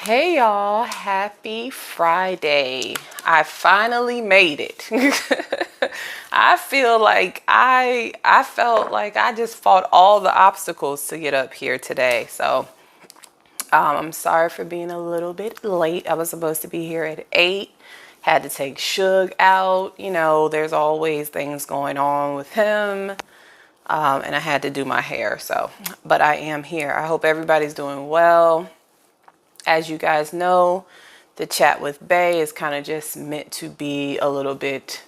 Hey y'all, happy Friday. I finally made it. I feel like I felt like I just fought all the obstacles to get up here today. So I'm sorry for being a little bit late. I was supposed to be here at 8. Had to take Suge out. You know, there's always things going on with him. And I had to do my hair. But I am here. I hope everybody's doing well. As you guys know, the chat with Bay is kind of just meant to be a little bit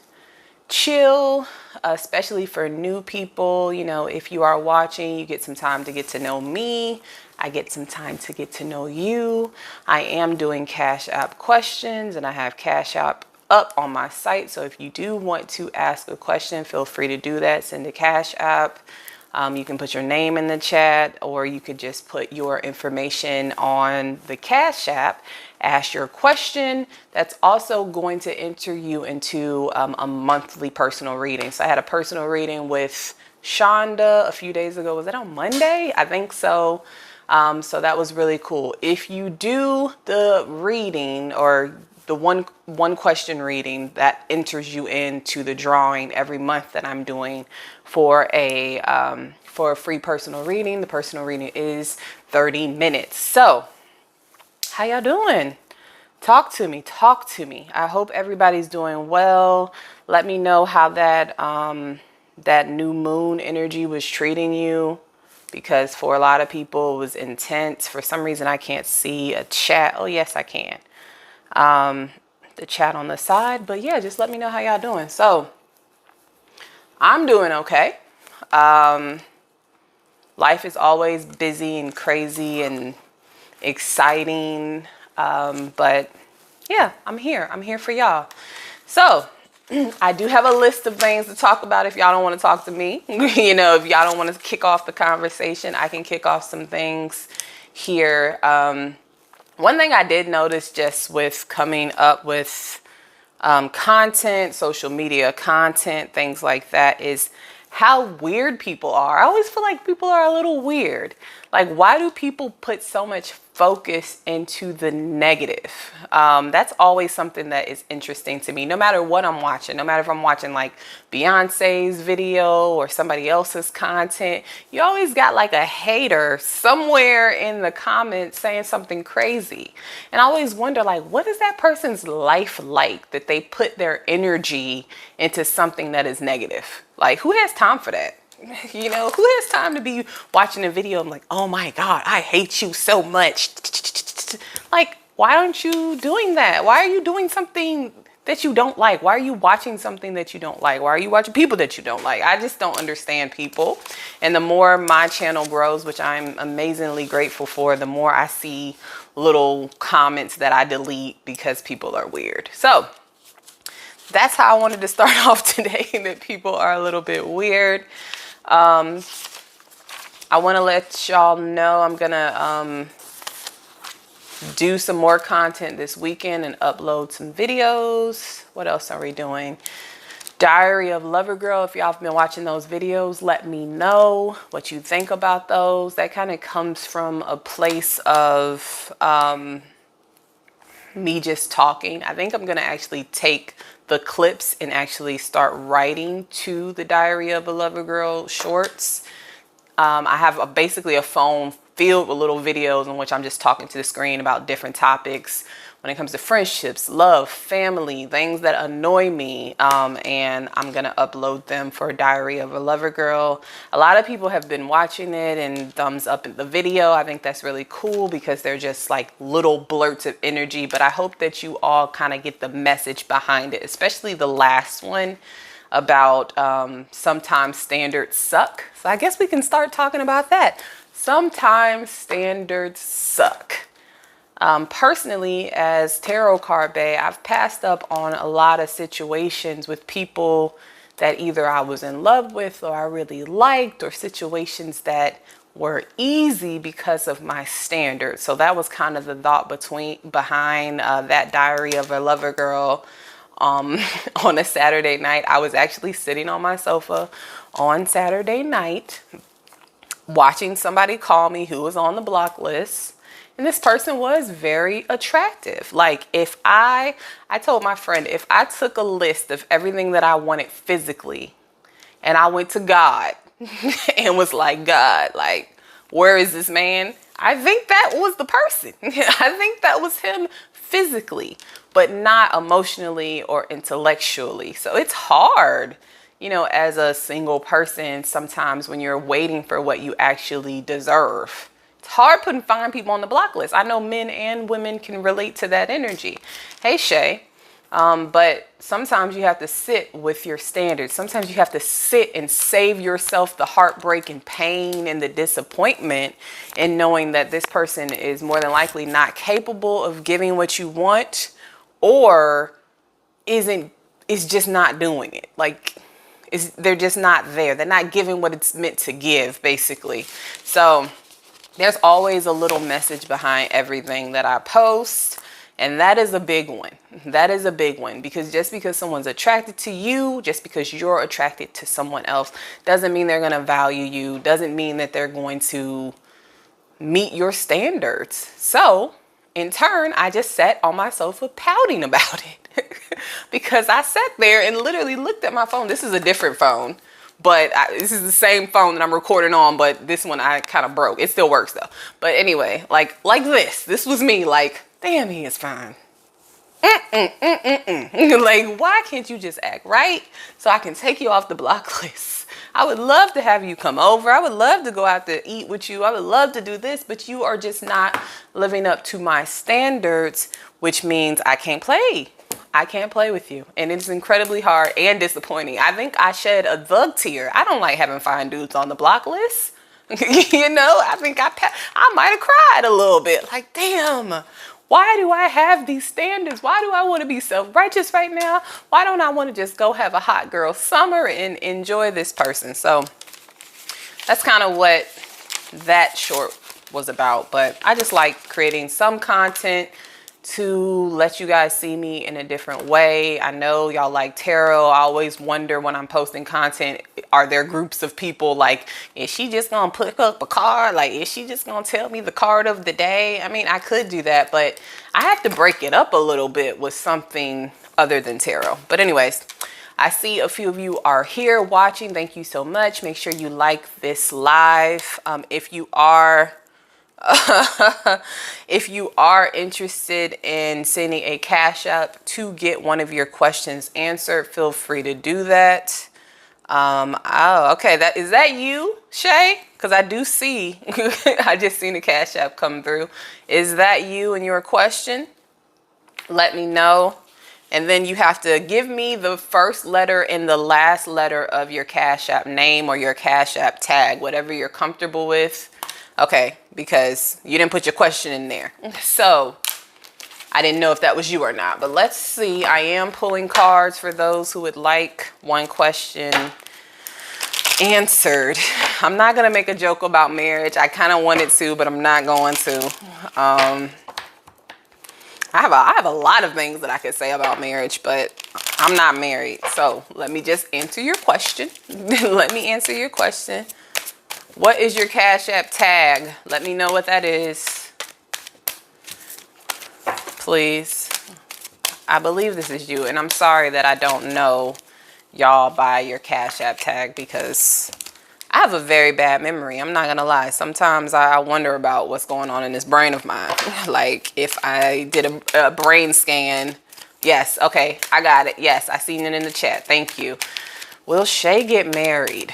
chill, especially for new people. You know, if you are watching, you get some time to get to know me. I get some time to get to know you. I am doing Cash App questions, and I have Cash App up on my site. So if you do want to ask a question, feel free to do that. Send a Cash App. You can put your name in the chat, or you could just put your information on the Cash App, ask your question. That's also going to enter you into a monthly personal reading. So I had a personal reading with Shonda a few days ago. Was that on Monday? I think so. So that was really cool. If you do the reading or the one question reading, that enters you into the drawing every month that I'm doing for a free personal reading. The personal reading is 30 minutes. So how y'all doing? Talk to me. I hope everybody's doing well. Let me know how that that new moon energy was treating you, because for a lot of people it was intense. For some reason I can't see a chat. Oh yes, I can. The chat on the side. But yeah, just let me know how y'all doing. So I'm doing okay. Life is always busy and crazy and exciting. But yeah, I'm here for y'all. So I do have a list of things to talk about if y'all don't want to talk to me. You know, if y'all don't want to kick off the conversation, I can kick off some things here. One thing I did notice just with coming up with content, social media content, things like that, is how weird people are. I always feel like people are a little weird. Like, why do people put so much focus into the negative? That's always something that is interesting to me, no matter what I'm watching. No matter if I'm watching like Beyonce's video or somebody else's content, you always got like a hater somewhere in the comments saying something crazy. And I always wonder, like, what is that person's life like that they put their energy into something that is negative? Like, who has time for that? You know, who has time to be watching a video? I'm like, oh my God, I hate you so much. Like, why aren't you doing that? Why are you doing something that you don't like? Why are you watching something that you don't like? Why are you watching people that you don't like? I just don't understand people. And the more my channel grows, which I'm amazingly grateful for, the more I see little comments that I delete because people are weird. So that's how I wanted to start off today, that people are a little bit weird. I want to let y'all know I'm going to do some more content this weekend and upload some videos. What else are we doing? Diary of Lover Girl. If y'all have been watching those videos, let me know what you think about those. That kind of comes from a place of me just talking. I think I'm going to actually take the clips and actually start writing to the Diary of a Lover Girl shorts. I have basically a phone filled with little videos in which I'm just talking to the screen about different topics when it comes to friendships, love, family, things that annoy me. And I'm going to upload them for Diary of a Lover Girl. A lot of people have been watching it and thumbs up in the video. I think that's really cool because they're just like little blurts of energy. But I hope that you all kind of get the message behind it, especially the last one about sometimes standards suck. So I guess we can start talking about that. Sometimes standards suck. Personally, as tarot card bae, I've passed up on a lot of situations with people that either I was in love with or I really liked, or situations that were easy because of my standards. So that was kind of the thought behind that Diary of a Lover Girl. On a Saturday night, I was actually sitting on my sofa on Saturday night watching somebody call me who was on the block list. And this person was very attractive. Like I told my friend, if I took a list of everything that I wanted physically and I went to God and was like, God, like, where is this man? I think that was the person. I think that was him physically, but not emotionally or intellectually. So it's hard, you know, as a single person, sometimes when you're waiting for what you actually deserve. It's hard putting fine people on the block list. I know men and women can relate to that energy. Hey, Shay. But sometimes you have to sit with your standards. Sometimes you have to sit and save yourself the heartbreak and pain and the disappointment in knowing that this person is more than likely not capable of giving what you want, or is just not doing it. Like, they're just not there. They're not giving what it's meant to give, basically. So there's always a little message behind everything that I post. And that is a big one. That is a big one, because just because someone's attracted to you, just because you're attracted to someone else, doesn't mean they're going to value you, doesn't mean that they're going to meet your standards. So in turn, I just sat on my sofa pouting about it because I sat there and literally looked at my phone. This is a different phone, but this is the same phone that I'm recording on, but this one I kind of broke. It still works though. But anyway, like this was me, like, damn, he is fine. Like, why can't you just act right so I can take you off the block list? I would love to have you come over. I would love to go out to eat with you. I would love to do this, but you are just not living up to my standards, which means I can't play. I can't play with you. And it's incredibly hard and disappointing. I think I shed a thug tear. I don't like having fine dudes on the block list. You know, I think I might have cried a little bit. Like, damn. Why do I have these standards? Why do I want to be self-righteous right now? Why don't I want to just go have a hot girl summer and enjoy this person? So that's kind of what that short was about. But I just like creating some content to let you guys see me in a different way. I know y'all like tarot. I always wonder when I'm posting content, are there groups of people like, is she just gonna pick up a card? Like, is she just gonna tell me the card of the day? I mean, I could do that, but I have to break it up a little bit with something other than tarot. But anyways, I see a few of you are here watching. Thank you so much. Make sure you like this live. If you are if you are interested in sending a Cash App to get one of your questions answered, feel free to do that. Oh, okay. Is that you, Shay? Because I do see, I just seen the Cash App come through. Is that you and your question? Let me know. And then you have to give me the first letter and the last letter of your Cash App name or your Cash App tag, whatever you're comfortable with. Okay, because you didn't put your question in there. So I didn't know if that was you or not. But let's see. I am pulling cards for those who would like one question answered. I'm not going to make a joke about marriage. I kind of wanted to, but I'm not going to. I have a lot of things that I could say about marriage, but I'm not married. So let me just answer your question. Let me answer your question. What is your Cash App tag? Let me know what that is, please. I believe this is you, and I'm sorry that I don't know y'all by your Cash App tag because I have a very bad memory. I'm not gonna lie. Sometimes I wonder about what's going on in this brain of mine. Like if I did a brain scan. Yes, okay, I got it. Yes, I seen it in the chat. Thank you. Will Shay get married?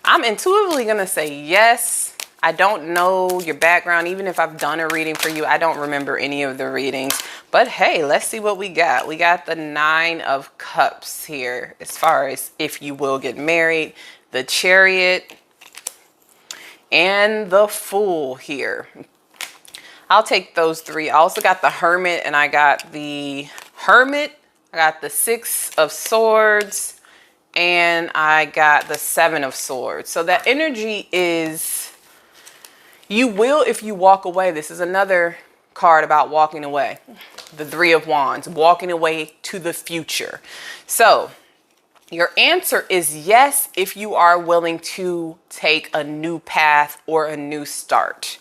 I'm intuitively going to say yes. I don't know your background. Even if I've done a reading for you, I don't remember any of the readings. But hey, let's see what we got. We got the 9 of Cups here as far as if you will get married. The Chariot and the Fool here. I'll take those 3. I also got the Hermit and I got the Hermit. I got the 6 of Swords. And I got the 7 of Swords. So that energy is, you will if you walk away. This is another card about walking away. The 3 of Wands, walking away to the future. So Your answer is yes, if you are willing to take a new path or a new start.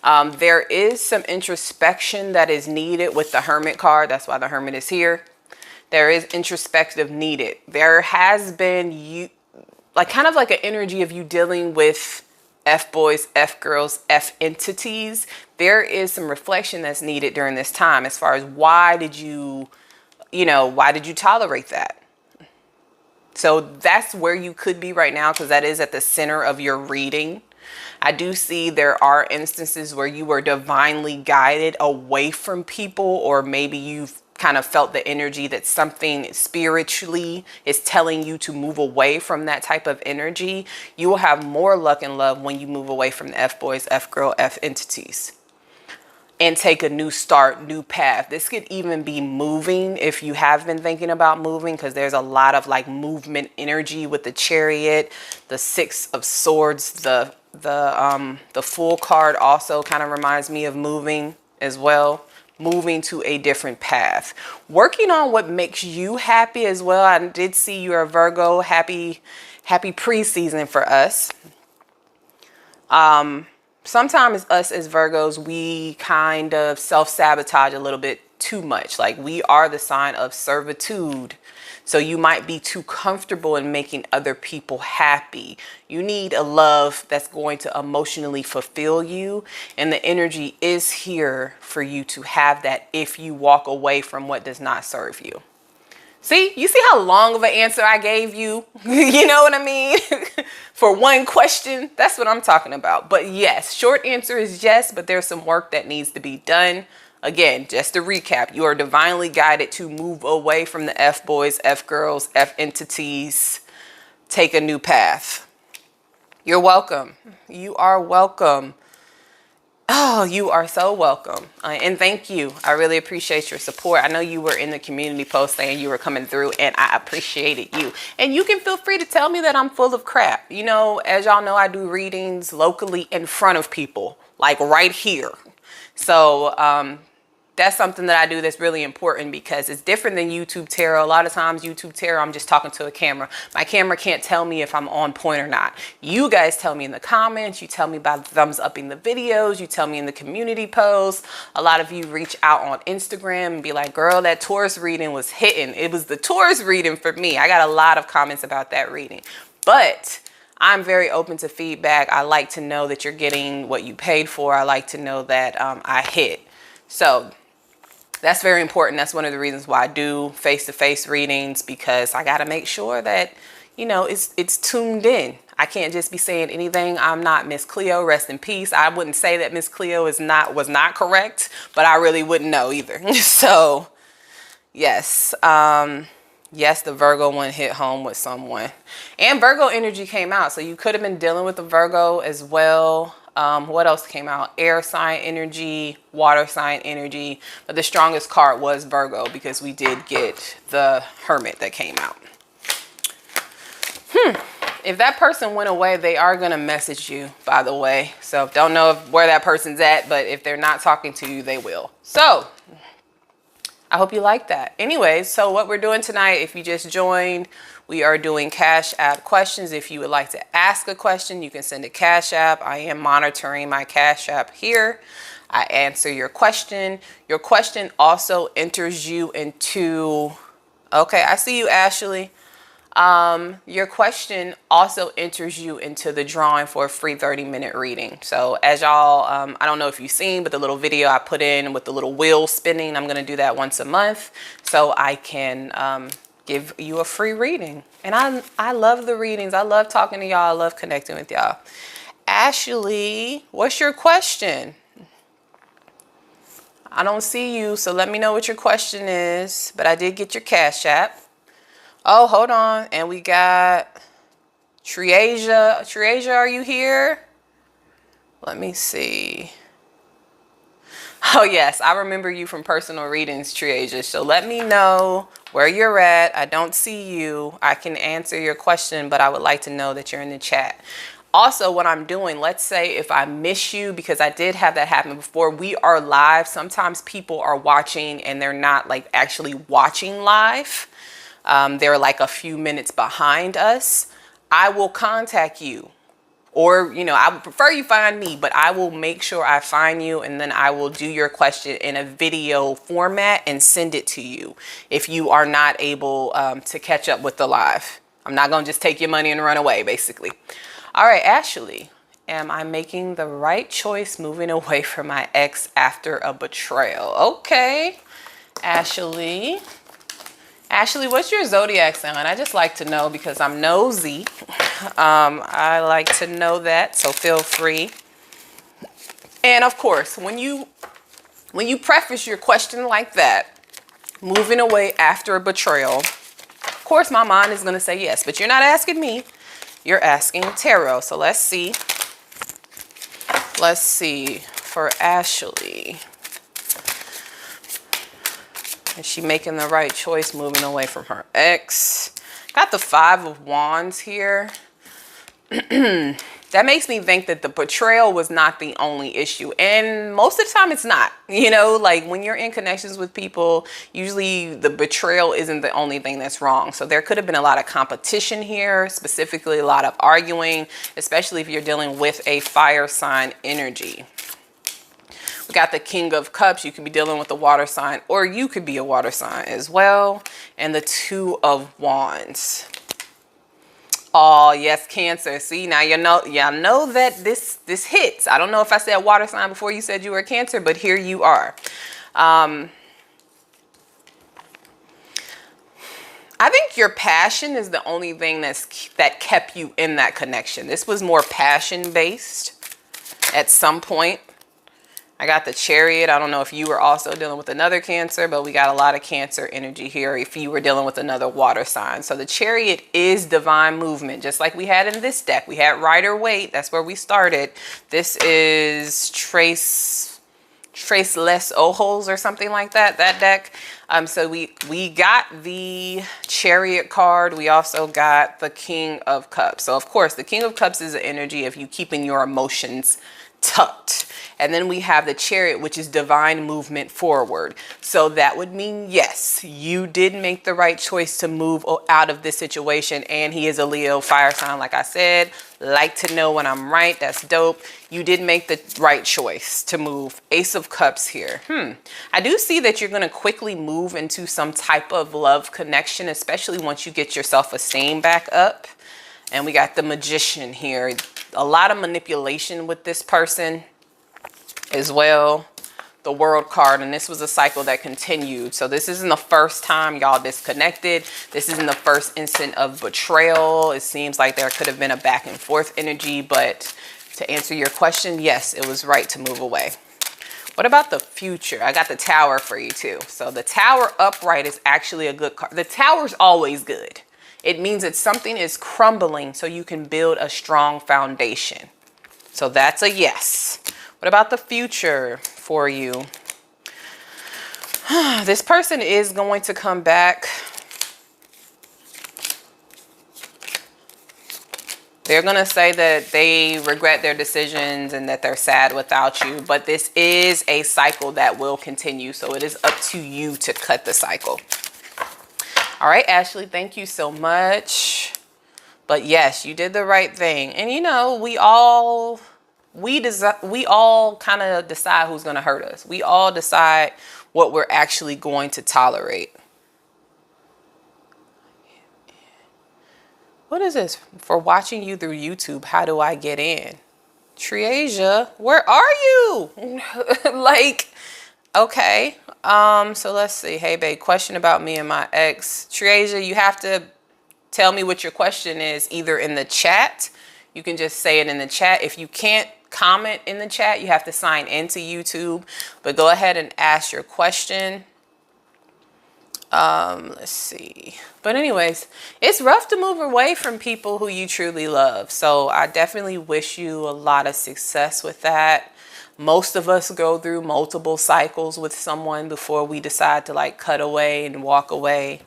There is some introspection that is needed with the Hermit card. That's why the Hermit is here. There is introspective needed. There has been kind of like an energy of you dealing with F boys, F girls, F entities. There is some reflection that's needed during this time as far as why did you tolerate that? So that's where you could be right now, because that is at the center of your reading. I do see there are instances where you were divinely guided away from people, or maybe you've kind of felt the energy that something spiritually is telling you to move away from that type of energy. You will have more luck and love when you move away from the F boys, F girl, F entities, and take a new start, new path. This could even be moving if you have been thinking about moving, because there's a lot of like movement energy with the Chariot, the Six of Swords, the Fool card also kind of reminds me of moving as well. Moving to a different path. Working on what makes you happy as well. I did see you're a Virgo. Happy pre-season for us. Sometimes us as Virgos, we kind of self-sabotage a little bit too much. Like, we are the sign of servitude. So you might be too comfortable in making other people happy. You need a love that's going to emotionally fulfill you. And the energy is here for you to have that if you walk away from what does not serve you. See, you see how long of an answer I gave you? You know what I mean? For one question, that's what I'm talking about. But yes, short answer is yes, but there's some work that needs to be done. Again, just to recap, you are divinely guided to move away from the F boys, F girls, F entities. Take a new path. You're welcome. You are welcome. Oh, you are so welcome. And thank you. I really appreciate your support. I know you were in the community post saying you were coming through, and I appreciated you. And you can feel free to tell me that I'm full of crap. You know, as y'all know, I do readings locally in front of people, like right here. So, that's something that I do that's really important, because it's different than YouTube tarot. A lot of times YouTube tarot, I'm just talking to a camera. My camera can't tell me if I'm on point or not. You guys tell me in the comments. You tell me by thumbs upping the videos. You tell me in the community posts. A lot of you reach out on Instagram and be like, girl, that Taurus reading was hitting. It was the Taurus reading for me. I got a lot of comments about that reading. But I'm very open to feedback. I like to know that you're getting what you paid for. I like to know that I hit. So that's very important. That's one of the reasons why I do face-to-face readings, because I got to make sure that, you know, it's tuned in. I can't just be saying anything. I'm not Miss Cleo, rest in peace. I wouldn't say that Miss Cleo was not correct, but I really wouldn't know either. So yes, yes, the Virgo one hit home with someone, and Virgo energy came out. So you could have been dealing with the Virgo as well. What else came out? Air sign energy, water sign energy. But the strongest card was Virgo, because we did get the Hermit that came out. If that person went away, they are going to message you, by the way. So don't know where that person's at, but if they're not talking to you, they will. So I hope you like that. Anyways, so what we're doing tonight, if you just joined, we are doing Cash App questions. If you would like to ask a question, you can send a Cash App. I am monitoring my Cash App here. I answer your question. Your question also enters you into, okay, I see you, Ashley. Your question also enters you into the drawing for a free 30-minute reading. So as y'all, I don't know if you've seen, but the little video I put in with the little wheel spinning, I'm going to do that once a month so I can give you a free reading. And I love the readings. I love talking to y'all. I love connecting with y'all. Ashley, what's your question? I don't see you, so let me know what your question is. But I did get your Cash App. Oh, hold on. And we got Triasia. Triasia, are you here? Let me see. Oh, yes. I remember you from personal readings, Triasia. So let me know where you're at. I don't see you. I can answer your question, but I would like to know that you're in the chat. Also, what I'm doing, let's say if I miss you, because I did have that happen before, we are live. Sometimes people are watching and they're not like actually watching live. they're like a few minutes behind us, I will contact you. Or, you know, I would prefer you find me, but I will make sure I find you, and then I will do your question in a video format and send it to you if you are not able to catch up with the live. I'm not going to just take your money and run away, basically. All right, Ashley, am I making the right choice moving away from my ex after a betrayal? Okay, Ashley. Ashley, what's your zodiac sign? I just like to know because I'm nosy. I like to know that, so feel free. And of course, when you preface your question like that, moving away after a betrayal, of course my mind is going to say yes, but you're not asking me. You're asking tarot. So let's see. Let's see for Ashley. Is she making the right choice moving away from her ex? Got the 5 of Wands here. That makes me think that the betrayal was not the only issue. And most of the time it's not. You know, like when you're in connections with people, usually the betrayal isn't the only thing that's wrong. So there could have been a lot of competition here, specifically a lot of arguing, especially if you're dealing with a fire sign energy. We got the King of Cups. You could be dealing with a water sign, or you could be a water sign as well. And the 2 of Wands. Oh, yes, Cancer. See, now y'all know that this hits. I don't know if I said water sign before you said you were a Cancer, but here you are. I think your passion is the only thing that kept you in that connection. This was more passion based at some point. I got the Chariot. I don't know if you were also dealing with another Cancer, but we got a lot of Cancer energy here if you were dealing with another water sign. So the Chariot is divine movement, just like we had in this deck. We had Rider Waite. That's where we started. This is Trace Les Ojos or something like that deck. So we got the Chariot card. We also got the King of Cups. So of course, the King of Cups is the energy of you keeping your emotions tucked. And then we have the Chariot, which is divine movement forward. So that would mean, yes, you did make the right choice to move out of this situation. And he is a Leo fire sign, like I said. Like to know when I'm right. That's dope. You did make the right choice to move. Ace of Cups here. I do see that you're going to quickly move into some type of love connection, especially once you get your self-esteem back up. And we got the Magician here. A lot of manipulation with this person as well. The World card, and this was a cycle that continued. So this isn't the first time y'all disconnected. This isn't the first instant of betrayal. It seems like there could have been a back and forth energy, but to answer your question, yes, it was right to move away. What about the future? I got the Tower for you too. So the Tower upright is actually a good card. The Tower's always good. It means that something is crumbling so you can build a strong foundation. So that's a yes. What about the future for you? This person is going to come back. They're going to say that they regret their decisions and that they're sad without you. But this is a cycle that will continue. So it is up to you to cut the cycle. All right, Ashley, thank you so much. But yes, you did the right thing. And you know, we all kind of decide who's going to hurt us. We all decide what we're actually going to tolerate. What is this? For watching you through YouTube, how do I get in? Triasia, where are you? Like, okay. So let's see. Hey, babe, question about me and my ex. Triasia, you have to tell me what your question is either in the chat. You can just say it in the chat. If you can't comment in the chat, you have to sign into YouTube. But go ahead and ask your question. Let's see. But anyways, it's rough to move away from people who you truly love. So I definitely wish you a lot of success with that. Most of us go through multiple cycles with someone before we decide to like cut away and walk away.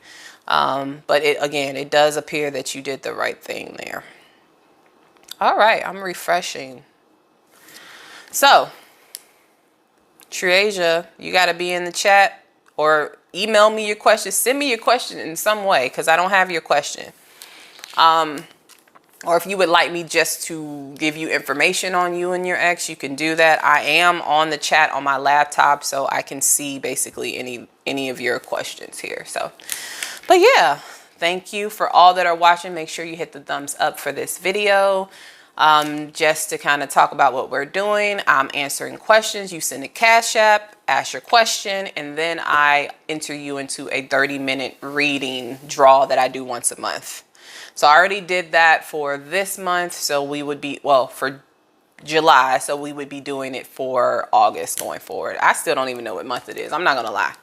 But it does appear that you did the right thing there. All right, I'm refreshing. So, Triasia, you got to be in the chat, or email me your question, send me your question in some way, because I don't have your question. Or if you would like me just to give you information on you and your ex, you can do that. I am on the chat on my laptop, so I can see basically any of your questions here. So, but yeah, thank you for all that are watching. Make sure you hit the thumbs up for this video. Just to kind of talk about what we're doing. I'm answering questions. You send a Cash App, ask your question, and then I enter you into a 30-minute reading draw that I do once a month. So I already did that for this month. So we would be, well, for July. So we would be doing it for August going forward. I still don't even know what month it is. I'm not going to lie.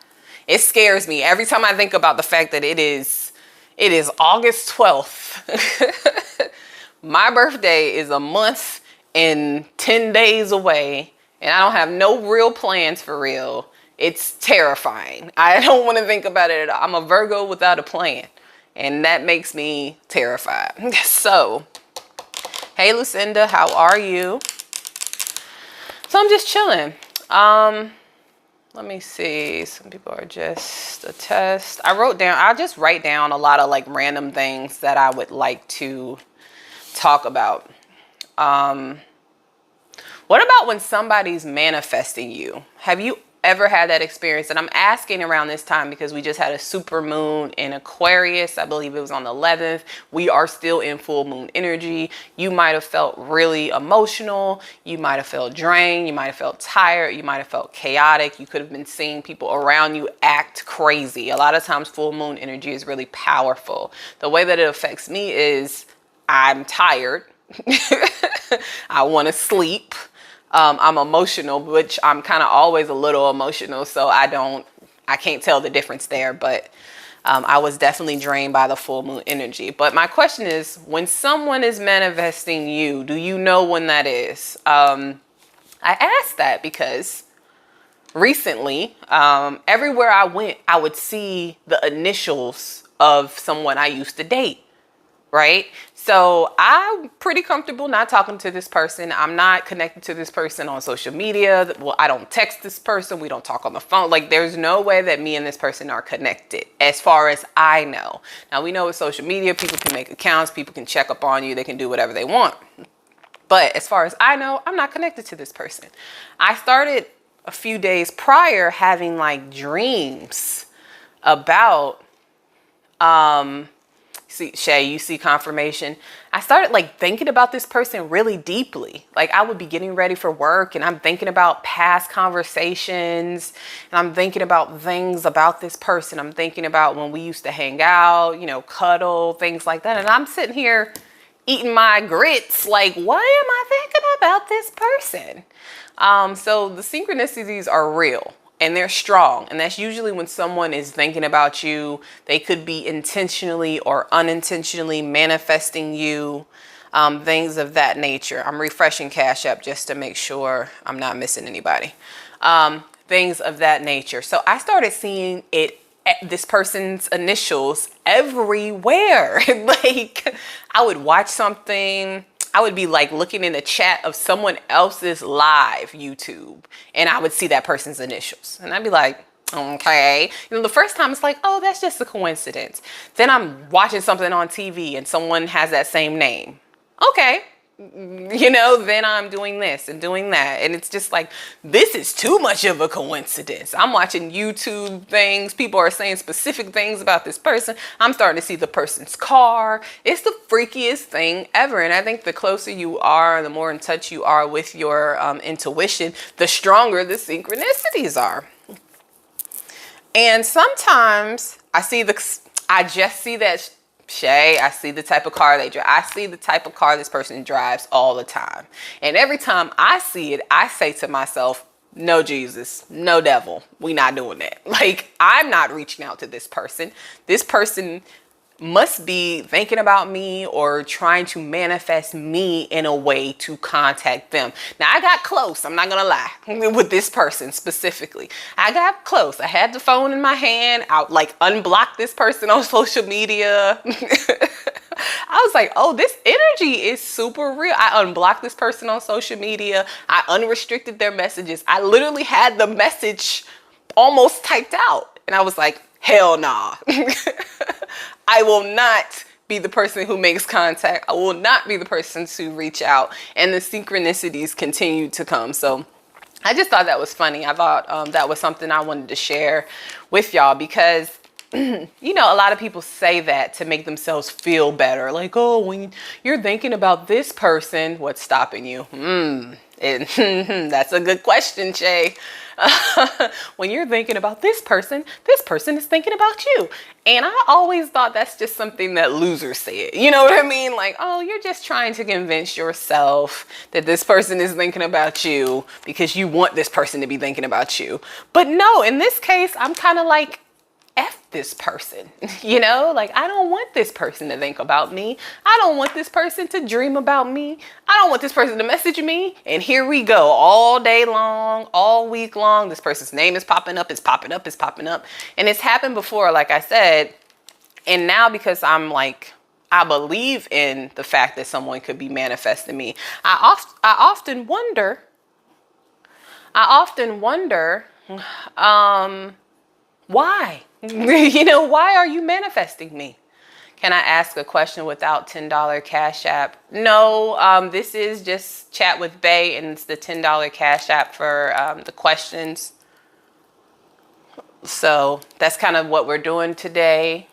It scares me every time I think about the fact that it is August 12th. My birthday is a month and 10 days away, and I don't have no real plans for real. It's terrifying. I don't want to think about it at all. I'm a Virgo without a plan, and that makes me terrified. So, hey Lucinda, how are you? So I'm just chilling. Let me see. Some people are just a test. I just write down a lot of like random things that I would like to talk about. What about when somebody's manifesting you? Have you ever had that experience? And I'm asking around this time because we just had a super moon in Aquarius. I believe it was on the 11th. We are still in full moon energy. You might have felt really emotional. You might have felt drained. You might have felt tired. You might have felt chaotic. You could have been seeing people around you act crazy. A lot of times full moon energy is really powerful. The way that it affects me is I'm tired. I want to sleep. I'm emotional, which I'm kind of always a little emotional. So I can't tell the difference there. But I was definitely drained by the full moon energy. But my question is, when someone is manifesting you, do you know when that is? I asked that because recently, everywhere I went, I would see the initials of someone I used to date. Right? So I'm pretty comfortable not talking to this person. I'm not connected to this person on social media. Well, I don't text this person. We don't talk on the phone. Like there's no way that me and this person are connected as far as I know. Now we know with social media, people can make accounts. People can check up on you. They can do whatever they want. But as far as I know, I'm not connected to this person. I started a few days prior having like dreams about, see, Shay, you see confirmation. I started like thinking about this person really deeply. Like I would be getting ready for work and I'm thinking about past conversations and I'm thinking about things about this person. I'm thinking about when we used to hang out, you know, cuddle, things like that. And I'm sitting here eating my grits. Like, what am I thinking about this person? So the synchronicities are real. And they're strong. And that's usually when someone is thinking about you. They could be intentionally or unintentionally manifesting you. Things of that nature. I'm refreshing Cash App just to make sure I'm not missing anybody. Things of that nature. So I started seeing this person's initials everywhere. Like I would watch something. I would be like looking in the chat of someone else's live YouTube and I would see that person's initials and I'd be like, okay. You know, the first time it's like, oh, that's just a coincidence. Then I'm watching something on TV and someone has that same name. Okay. You know, then I'm doing this and doing that. And it's just like, this is too much of a coincidence. I'm watching YouTube things. People are saying specific things about this person. I'm starting to see the person's car. It's the freakiest thing ever. And I think the closer you are, the more in touch you are with your intuition, the stronger the synchronicities are. And sometimes I just see that Shay, I see the type of car they drive. I see the type of car this person drives all the time. And every time I see it, I say to myself, no, Jesus, no devil. We not doing that. Like, I'm not reaching out to this person. This person must be thinking about me or trying to manifest me in a way to contact them. Now, I got close. I'm not going to lie with this person specifically. I got close. I had the phone in my hand. I like unblocked this person on social media. I was like, oh, this energy is super real. I unblocked this person on social media. I unrestricted their messages. I literally had the message almost typed out. And I was like, hell nah. I will not be the person who makes contact. I will not be the person to reach out. And the synchronicities continue to come. So I just thought that was funny. I thought that was something I wanted to share with y'all because, you know, a lot of people say that to make themselves feel better. Like, oh, when you're thinking about this person, what's stopping you? That's a good question, Shay. When you're thinking about this person is thinking about you. And I always thought that's just something that losers say. You know what I mean? Like, oh, you're just trying to convince yourself that this person is thinking about you because you want this person to be thinking about you. But no, in this case, I'm kind of like, F this person, you know, like I don't want this person to think about me. I don't want this person to dream about me. I don't want this person to message me. And here we go all day long, all week long. This person's name is popping up, it's popping up, it's popping up. And it's happened before, like I said. And now because I'm like, I believe in the fact that someone could be manifesting me. I often wonder, why? You know, why are you manifesting me? Can I ask a question without $10 Cash App? No, this is just Chat with Bay, and it's the $10 Cash App for the questions. So that's kind of what we're doing today.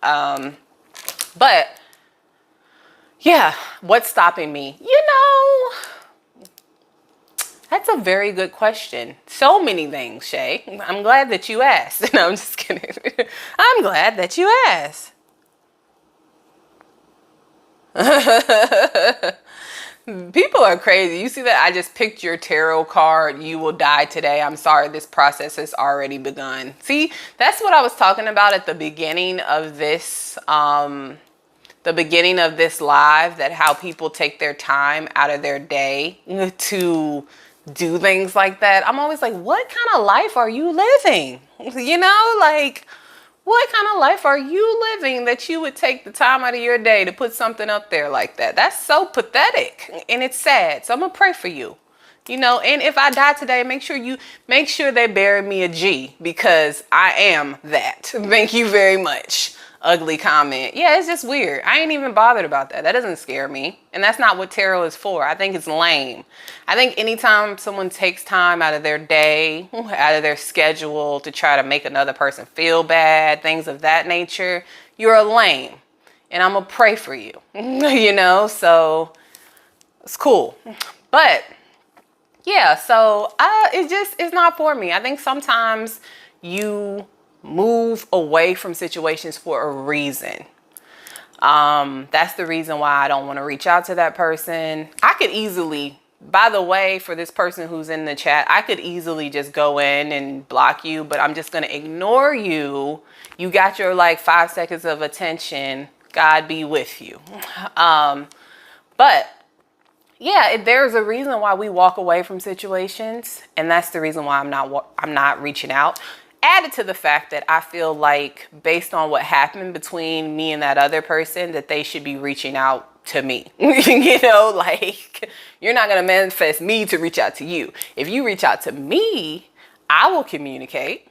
But yeah, what's stopping me? You know, that's a very good question. So many things, Shay. I'm glad that you asked. No, I'm just kidding. I'm glad that you asked. People are crazy. You see that? I just picked your tarot card. You will die today. I'm sorry. This process has already begun. See, that's what I was talking about at the beginning of this, live, that how people take their time out of their day to do things like that. I'm always like, what kind of life are you living? You know, like, what kind of life are you living that you would take the time out of your day to put something up there like that? That's so pathetic and it's sad. So I'm gonna pray for you, you know, and if I die today, make sure they bury me a G, because I am that. Thank you very much. Ugly comment. Yeah, it's just weird. I ain't even bothered about that. That doesn't scare me. And that's not what tarot is for. I think it's lame. I think anytime someone takes time out of their day, out of their schedule to try to make another person feel bad, things of that nature, you're a lame. And I'm going to pray for you. You know, so it's cool. But yeah, so it's not for me. I think sometimes you move away from situations for a reason. That's the reason why I don't want to reach out to that person. I could easily, by the way, for this person who's in the chat, I could easily just go in and block you, but I'm just going to ignore you. You got your like 5 seconds of attention. God be with you. But yeah, there's a reason why we walk away from situations, and that's the reason why I'm not reaching out. Added to the fact that I feel like based on what happened between me and that other person, that they should be reaching out to me. You know, like, you're not going to manifest me to reach out to you. If you reach out to me, I will communicate.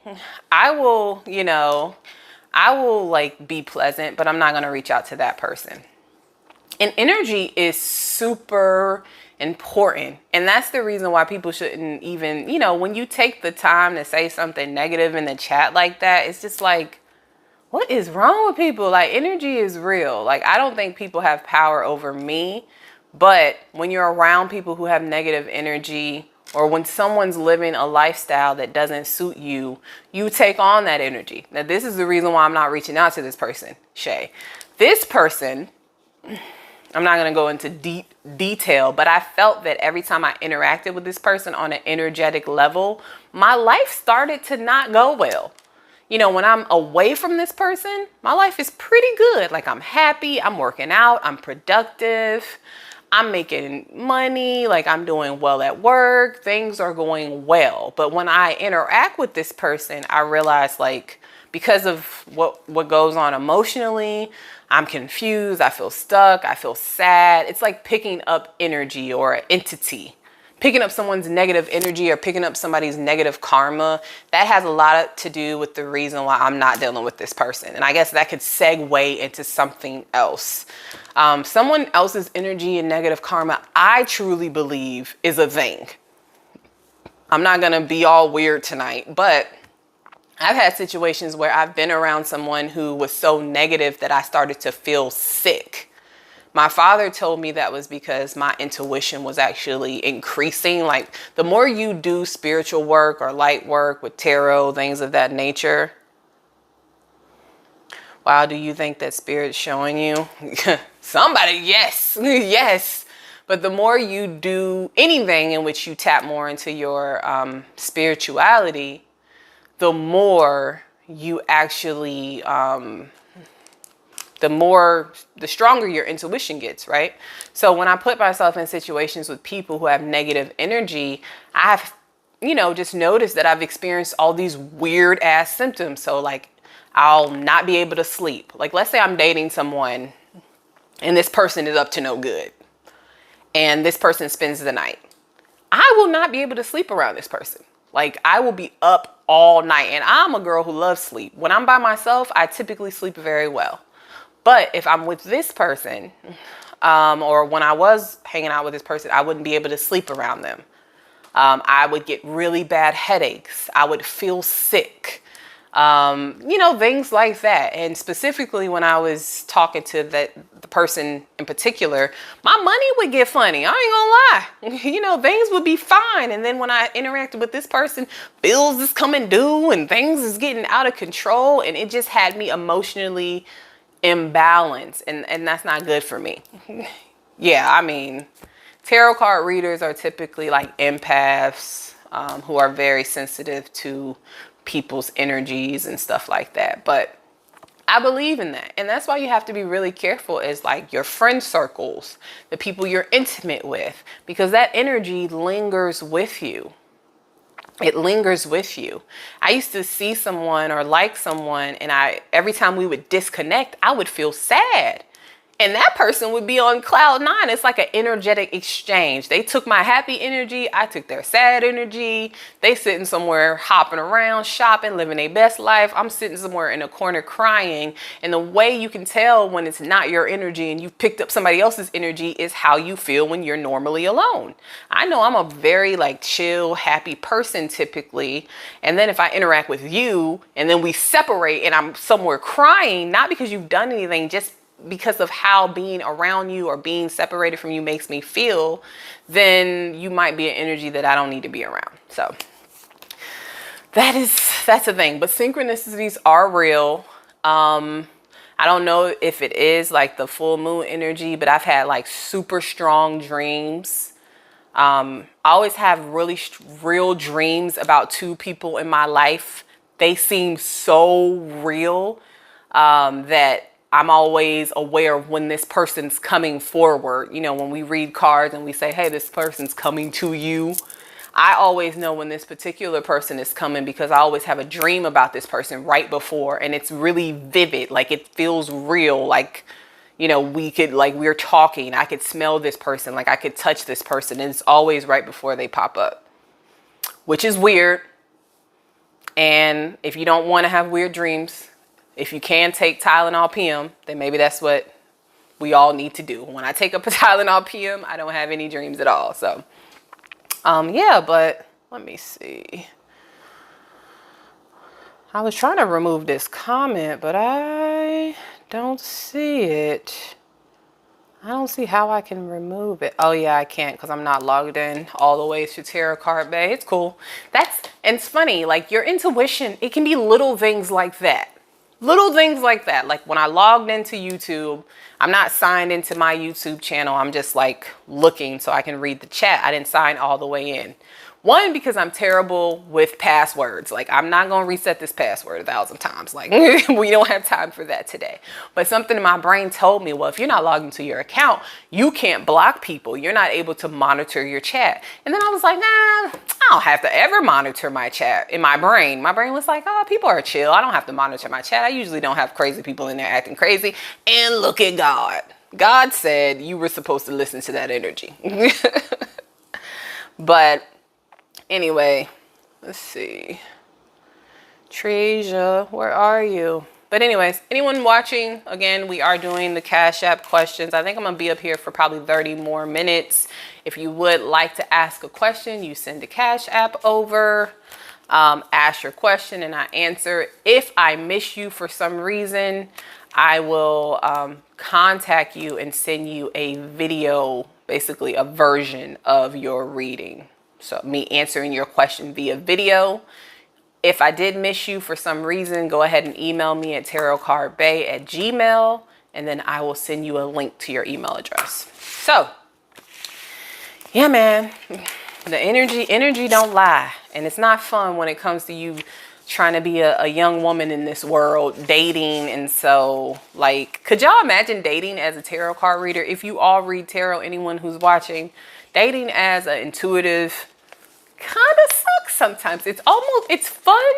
I will, you know, I will like be pleasant, but I'm not going to reach out to that person. And energy is super important. And that's the reason why people shouldn't even, you know, when you take the time to say something negative in the chat like that, it's just like, what is wrong with people? Like, energy is real. Like, I don't think people have power over me, but when you're around people who have negative energy, or when someone's living a lifestyle that doesn't suit you, you take on that energy. Now, this is the reason why I'm not reaching out to this person, Shay. This person, I'm not going to go into deep detail, but I felt that every time I interacted with this person on an energetic level, my life started to not go well. You know, when I'm away from this person, my life is pretty good. Like, I'm happy, I'm working out, I'm productive, I'm making money, like I'm doing well at work, things are going well. But when I interact with this person, I realize, like, because of what goes on emotionally, I'm confused, I feel stuck, I feel sad. It's like picking up energy or an entity picking up someone's negative energy or picking up somebody's negative karma, that has a lot to do with the reason why I'm not dealing with this person. And I guess that could segue into something else. Someone else's energy and negative karma, I truly believe, is a thing. I'm not going to be all weird tonight, but I've had situations where I've been around someone who was so negative that I started to feel sick. My father told me that was because my intuition was actually increasing. Like, the more you do spiritual work or light work with tarot, things of that nature. Wow, do you think that spirit's showing you? Somebody, yes, yes. But the more you do anything in which you tap more into your spirituality, the more you actually, the stronger your intuition gets, right? So when I put myself in situations with people who have negative energy, I've, just noticed that I've experienced all these weird ass symptoms. So like, I'll not be able to sleep. Like, let's say I'm dating someone and this person is up to no good and this person spends the night. I will not be able to sleep around this person. Like, I will be up all night, and I'm a girl who loves sleep. When I'm by myself, I typically sleep very well. But if I'm with this person, or when I was hanging out with this person, I wouldn't be able to sleep around them. I would get really bad headaches. I would feel sick. Things like that. And specifically when I was talking to the person in particular, my money would get funny. I ain't gonna lie. Things would be fine. And then when I interacted with this person, bills is coming due and things is getting out of control. And it just had me emotionally imbalanced. And that's not good for me. Yeah, tarot card readers are typically like empaths, who are very sensitive to people's energies and stuff like that. But I believe in that. And that's why you have to be really careful as like your friend circles, the people you're intimate with, because that energy lingers with you. It lingers with you. I used to see someone or like someone, and every time we would disconnect, I would feel sad. And that person would be on cloud nine. It's like an energetic exchange. They took my happy energy. I took their sad energy. They sitting somewhere hopping around, shopping, living their best life. I'm sitting somewhere in a corner crying. And the way you can tell when it's not your energy and you've picked up somebody else's energy is how you feel when you're normally alone. I know I'm a very like chill, happy person typically. And then if I interact with you and then we separate and I'm somewhere crying, not because you've done anything, just because of how being around you or being separated from you makes me feel, then you might be an energy that I don't need to be around. So that's the thing. But synchronicities are real. I don't know if it is like the full moon energy, but I've had like super strong dreams. I always have really real dreams about two people in my life. They seem so real that I'm always aware of when this person's coming forward. When we read cards and we say, hey, this person's coming to you. I always know when this particular person is coming because I always have a dream about this person right before. And it's really vivid. Like, it feels real. Like, we're talking. I could smell this person. Like, I could touch this person. And it's always right before they pop up, which is weird. And if you don't want to have weird dreams, if you can take Tylenol PM, then maybe that's what we all need to do. When I take up a Tylenol PM, I don't have any dreams at all. So, yeah, but let me see. I was trying to remove this comment, but I don't see it. I don't see how I can remove it. Oh yeah, I can't because I'm not logged in all the way to Tarot Card Bay. It's cool. And it's funny, like your intuition, it can be little things like that. Little things like that. Like when I logged into YouTube, I'm not signed into my YouTube channel. I'm just like looking so I can read the chat. I didn't sign all the way in. One, because I'm terrible with passwords. Like, I'm not going to reset this password 1,000 times. Like, we don't have time for that today. But something in my brain told me, well, if you're not logged into your account, you can't block people. You're not able to monitor your chat. And then I was like, nah, I don't have to ever monitor my chat in my brain. My brain was like, oh, people are chill. I don't have to monitor my chat. I usually don't have crazy people in there acting crazy. And look at God. God said you were supposed to listen to that energy. But anyway, let's see. Treasure, where are you? But anyways, anyone watching, again, we are doing the Cash App questions. I think I'm going to be up here for probably 30 more minutes. If you would like to ask a question, you send the Cash App over, ask your question, and I answer. If I miss you for some reason, I will contact you and send you a video, basically a version of your reading. So me answering your question via video. If I did miss you for some reason, go ahead and email me at tarotcardbae@gmail.com, and then I will send you a link to your email address. So, yeah, man, the energy don't lie. And it's not fun when it comes to you trying to be a young woman in this world, dating. And so, like, could y'all imagine dating as a tarot card reader? If you all read tarot, anyone who's watching, dating as an intuitive kind of sucks sometimes. It's fun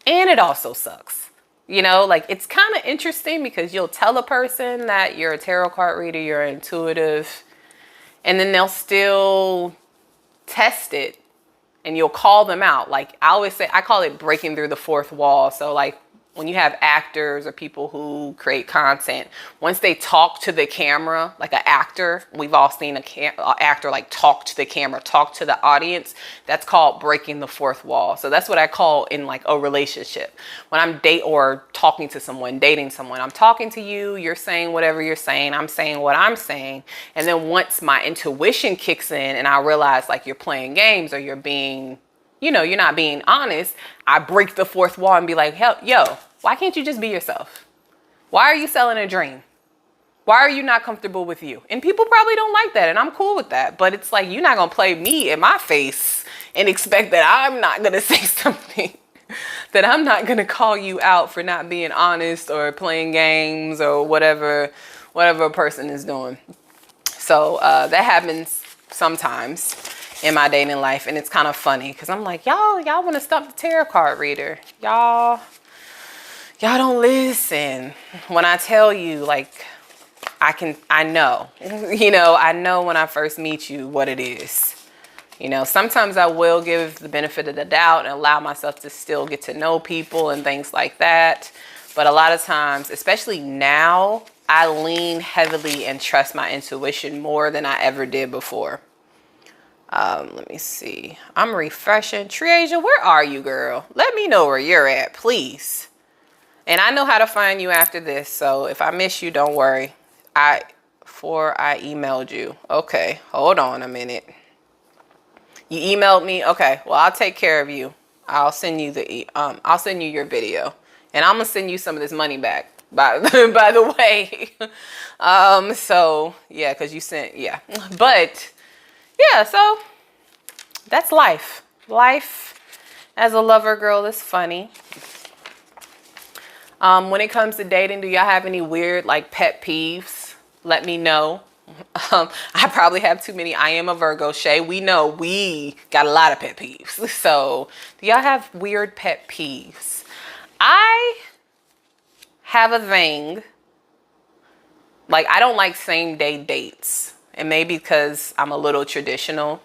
and it also sucks. You know, like it's kind of interesting because you'll tell a person that you're a tarot card reader, you're intuitive, and then they'll still test it and you'll call them out. Like I always say, I call it breaking through the fourth wall. So like when you have actors or people who create content, once they talk to the camera, like an actor, we've all seen an actor like talk to the camera, talk to the audience. That's called breaking the fourth wall. So that's what I call in like a relationship. When I'm talking to someone, dating someone, I'm talking to you, you're saying whatever you're saying, I'm saying what I'm saying. And then once my intuition kicks in and I realize like you're playing games or you're being, you know, you're not being honest, I break the fourth wall and be like, hell, yo, why can't you just be yourself? Why are you selling a dream? Why are you not comfortable with you? And people probably don't like that, and I'm cool with that. But it's like, you're not going to play me in my face and expect that I'm not going to say something, that I'm not going to call you out for not being honest or playing games or whatever a person is doing. So that happens sometimes in my dating life, and it's kind of funny because I'm like, y'all want to stump the tarot card reader. Y'all don't listen when I tell you, like, I know, you know, I know when I first meet you what it is. You know, sometimes I will give the benefit of the doubt and allow myself to still get to know people and things like that. But a lot of times, especially now, I lean heavily and trust my intuition more than I ever did before. Let me see. I'm refreshing. Treasure, where are you, girl? Let me know where you're at, please. And I know how to find you after this. So if I miss you, don't worry. Before I emailed you. Okay, hold on a minute. You emailed me? Okay, well, I'll take care of you. I'll send you I'll send you your video. And I'm gonna send you some of this money back, by the way. So yeah, because you sent, yeah. But yeah, so that's life. Life as a lover girl is funny. When it comes to dating, do y'all have any weird like pet peeves? Let me know. I probably have too many. I am a Virgo, Shay. We know we got a lot of pet peeves. So do y'all have weird pet peeves? I have a thing. Like, I don't like same day dates. And maybe because I'm a little traditional.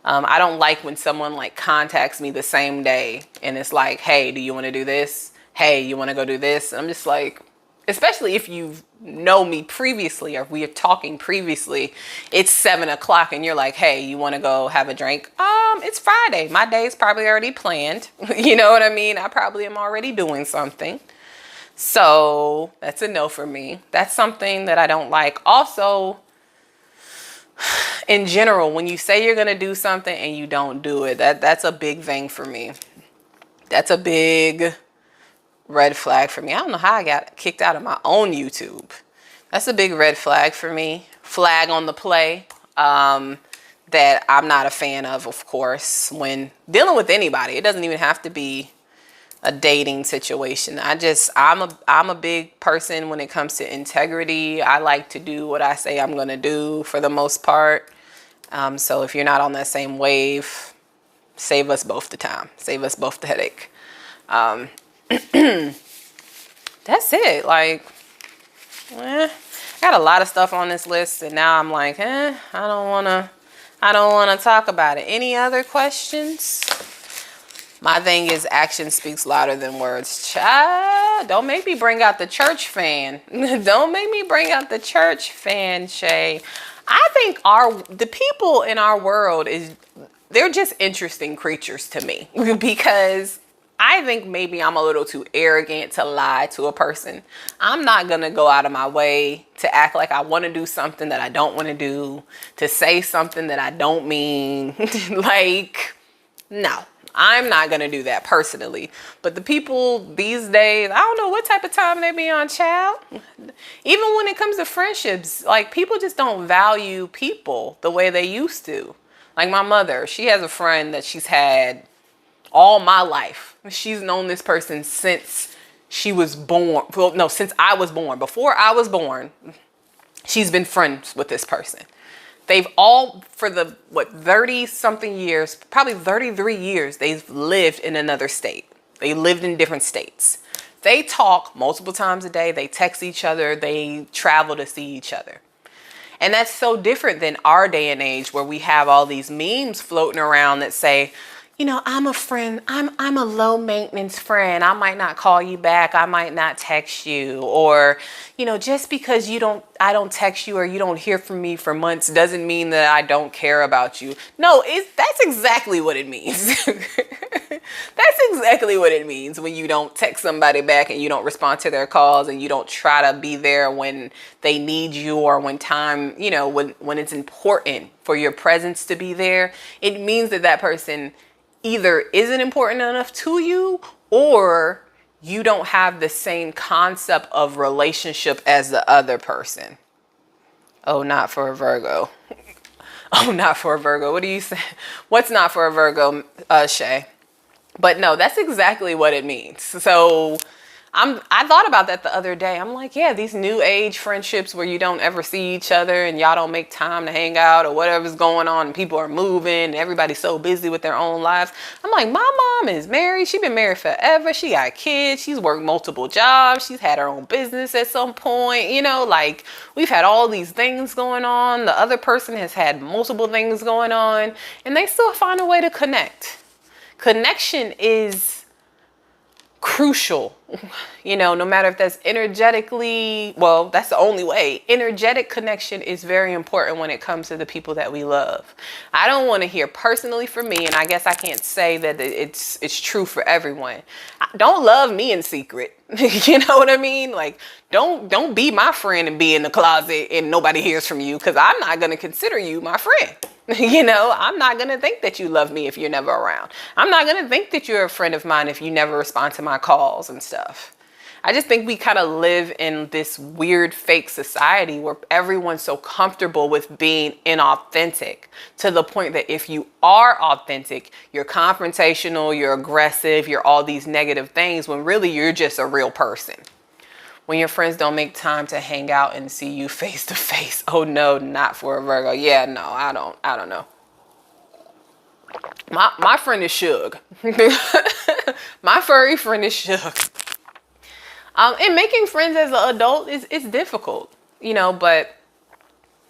I don't like when someone like contacts me the same day and it's like, hey, do you want to do this? Hey, you want to go do this? And I'm just like, especially if you know me previously or we are talking previously, it's 7 o'clock and you're like, hey, you want to go have a drink? It's Friday. My day's probably already planned. You know what I mean? I probably am already doing something. So that's a no for me. That's something that I don't like. Also, in general, when you say you're going to do something and you don't do it, that's a big thing for me. That's a big red flag for me. I don't know how I got kicked out of my own YouTube. That's a big red flag for me. Flag on the play. That I'm not a fan of course, when dealing with anybody. It doesn't even have to be a dating situation. I'm a big person when it comes to integrity. I like to do what I say I'm going to do for the most part. So if you're not on that same wave, save us both the time. Save us both the headache. That's it. Like, I got a lot of stuff on this list and now I'm like, I don't want I don't want to talk about it. Any other questions? My thing is action speaks louder than words. Child, don't make me bring out the church fan. Don't make me bring out the church fan, Shay. I think the people in our world they're just interesting creatures to me because I think maybe I'm a little too arrogant to lie to a person. I'm not going to go out of my way to act like I want to do something that I don't want to do, to say something that I don't mean. Like, no, I'm not going to do that personally. But the people these days, I don't know what type of time they be on, child. Even when it comes to friendships, like people just don't value people the way they used to. Like my mother, she has a friend that she's had all my life. She's known this person since she was born. Well, no, since I was born. Before I was born, she's been friends with this person. They've all, for the, 30 something years, probably 33 years, they've lived in another state. They lived in different states. They talk multiple times a day. They text each other. They travel to see each other. And that's so different than our day and age where we have all these memes floating around that say, you know, I'm a friend. I'm a low maintenance friend. I might not call you back. I might not text you. Or, you know, just because I don't text you or you don't hear from me for months doesn't mean that I don't care about you. No, that's exactly what it means. That's exactly what it means when you don't text somebody back and you don't respond to their calls and you don't try to be there when they need you or when time, you know, when it's important for your presence to be there. It means that that person either isn't important enough to you or you don't have the same concept of relationship as the other person. Oh, not for a Virgo. Oh, not for a Virgo. What do you say? What's not for a Virgo, Shay? But no, that's exactly what it means. So I thought about that the other day. I'm like, yeah, these new age friendships where you don't ever see each other and y'all don't make time to hang out or whatever's going on and people are moving and everybody's so busy with their own lives. I'm like, my mom is married. She's been married forever. She got kids. She's worked multiple jobs. She's had her own business at some point. You know, like we've had all these things going on. The other person has had multiple things going on and they still find a way to connect. Connection is crucial, you know, no matter if that's energetically, well, that's the only way. Energetic connection is very important when it comes to the people that we love. I don't want to hear personally from me, and I guess I can't say that it's true for everyone. Don't love me in secret. You know what I mean? Like, don't be my friend and be in the closet and nobody hears from you because I'm not going to consider you my friend. You know, I'm not going to think that you love me if you're never around. I'm not going to think that you're a friend of mine if you never respond to my calls and stuff. I just think we kind of live in this weird fake society where everyone's so comfortable with being inauthentic to the point that if you are authentic, you're confrontational, you're aggressive, you're all these negative things when really you're just a real person. When your friends don't make time to hang out and see you face to face. Oh no, not for a Virgo. Yeah, no, I don't know. My friend is Shug. My furry friend is Shug. And making friends as an adult is difficult, you know, but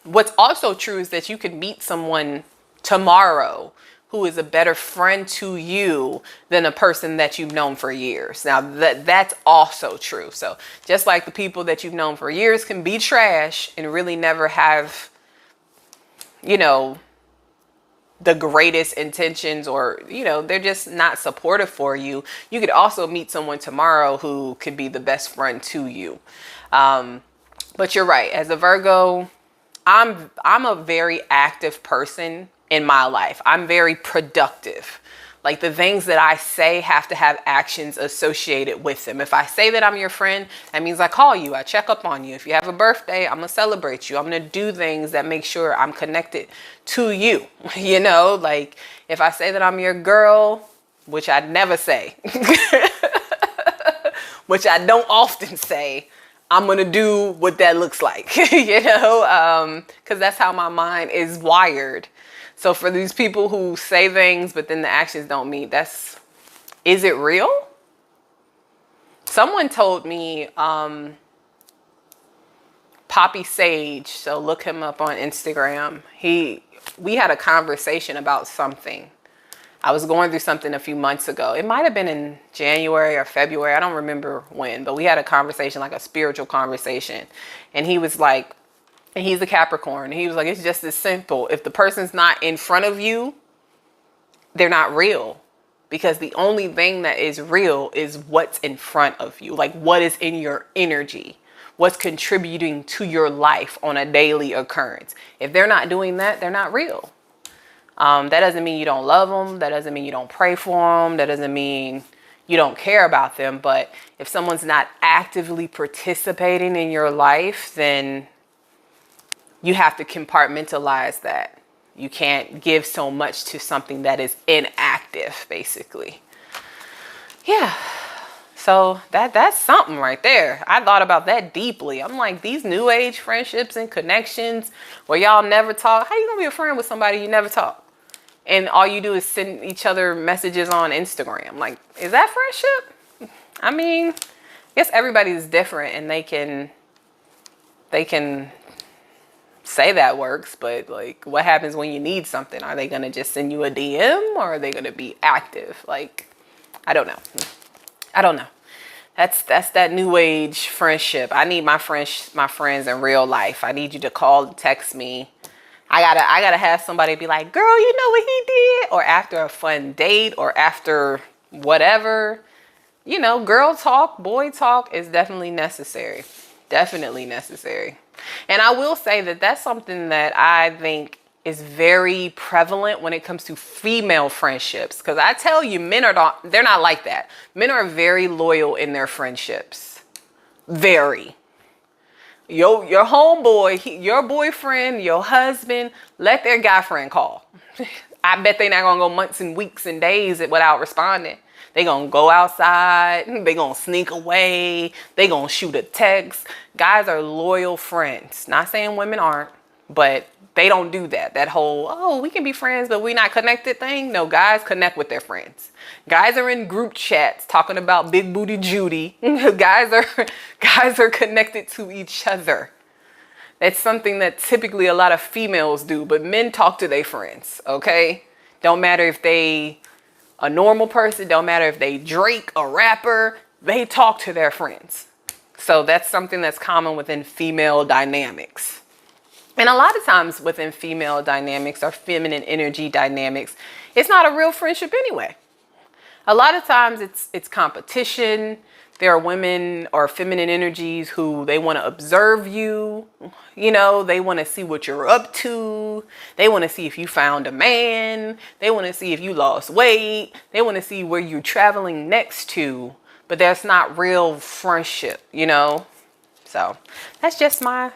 what's also true is that you can meet someone tomorrow who is a better friend to you than a person that you've known for years. Now that's also true. So just like the people that you've known for years can be trash and really never have, you know, the greatest intentions or, you know, they're just not supportive for you. You could also meet someone tomorrow who could be the best friend to you. But you're right. As a Virgo, I'm a very active person in my life. I'm very productive. Like the things that I say have to have actions associated with them. If I say that I'm your friend, that means I call you, I check up on you. If you have a birthday, I'm gonna celebrate you. I'm gonna do things that make sure I'm connected to you. You know, like if I say that I'm your girl, which I never say, which I don't often say, I'm going to do what that looks like, you know, because that's how my mind is wired. So for these people who say things, but then the actions don't meet, is it real? Someone told me, Poppy Sage, so look him up on Instagram. we had a conversation about something. I was going through something a few months ago. It might have been in January or February. I don't remember when, but we had a conversation, like a spiritual conversation. And he was like, and he's a Capricorn. He was like, it's just as simple. If the person's not in front of you, they're not real. Because the only thing that is real is what's in front of you. Like what is in your energy. What's contributing to your life on a daily occurrence. If they're not doing that, they're not real. That doesn't mean you don't love them. That doesn't mean you don't pray for them. That doesn't mean you don't care about them. But if someone's not actively participating in your life, then you have to compartmentalize that. You can't give so much to something that is inactive, basically. Yeah. So that's something right there. I thought about that deeply. I'm like, these new age friendships and connections where y'all never talk. How you gonna be a friend with somebody you never talk? And all you do is send each other messages on Instagram. Like, is that friendship? I mean, I guess everybody's different and they can say that works, but like what happens when you need something? Are they gonna just send you a DM or are they gonna be active? Like, I don't know. That's that new age friendship. I need my friends in real life. I need you to call, text me. I gotta have somebody be like, girl, you know what he did? Or after a fun date or after whatever, you know, girl talk, boy talk is definitely necessary. Definitely necessary. And I will say that that's something that I think is very prevalent when it comes to female friendships. Because I tell you, they're not like that. Men are very loyal in their friendships. Very. Your homeboy, your boyfriend, your husband, let their guy friend call. I bet they're not going to go months and weeks and days without responding. They going to go outside. They going to sneak away. They going to shoot a text. Guys are loyal friends. Not saying women aren't, but they don't do that. That whole, oh, we can be friends, but we're not connected thing. No, guys connect with their friends. Guys are in group chats talking about big booty Judy. Guys are connected to each other. That's something that typically a lot of females do, but men talk to their friends, okay? Don't matter if they a normal person, don't matter if they Drake, a rapper, they talk to their friends. So that's something that's common within female dynamics. And a lot of times within female dynamics or feminine energy dynamics, it's not a real friendship anyway. A lot of times it's competition. There are women or feminine energies who they want to observe you. You know, they want to see what you're up to. They want to see if you found a man. They want to see if you lost weight. They want to see where you're traveling next to. But that's not real friendship, you know. So that's just my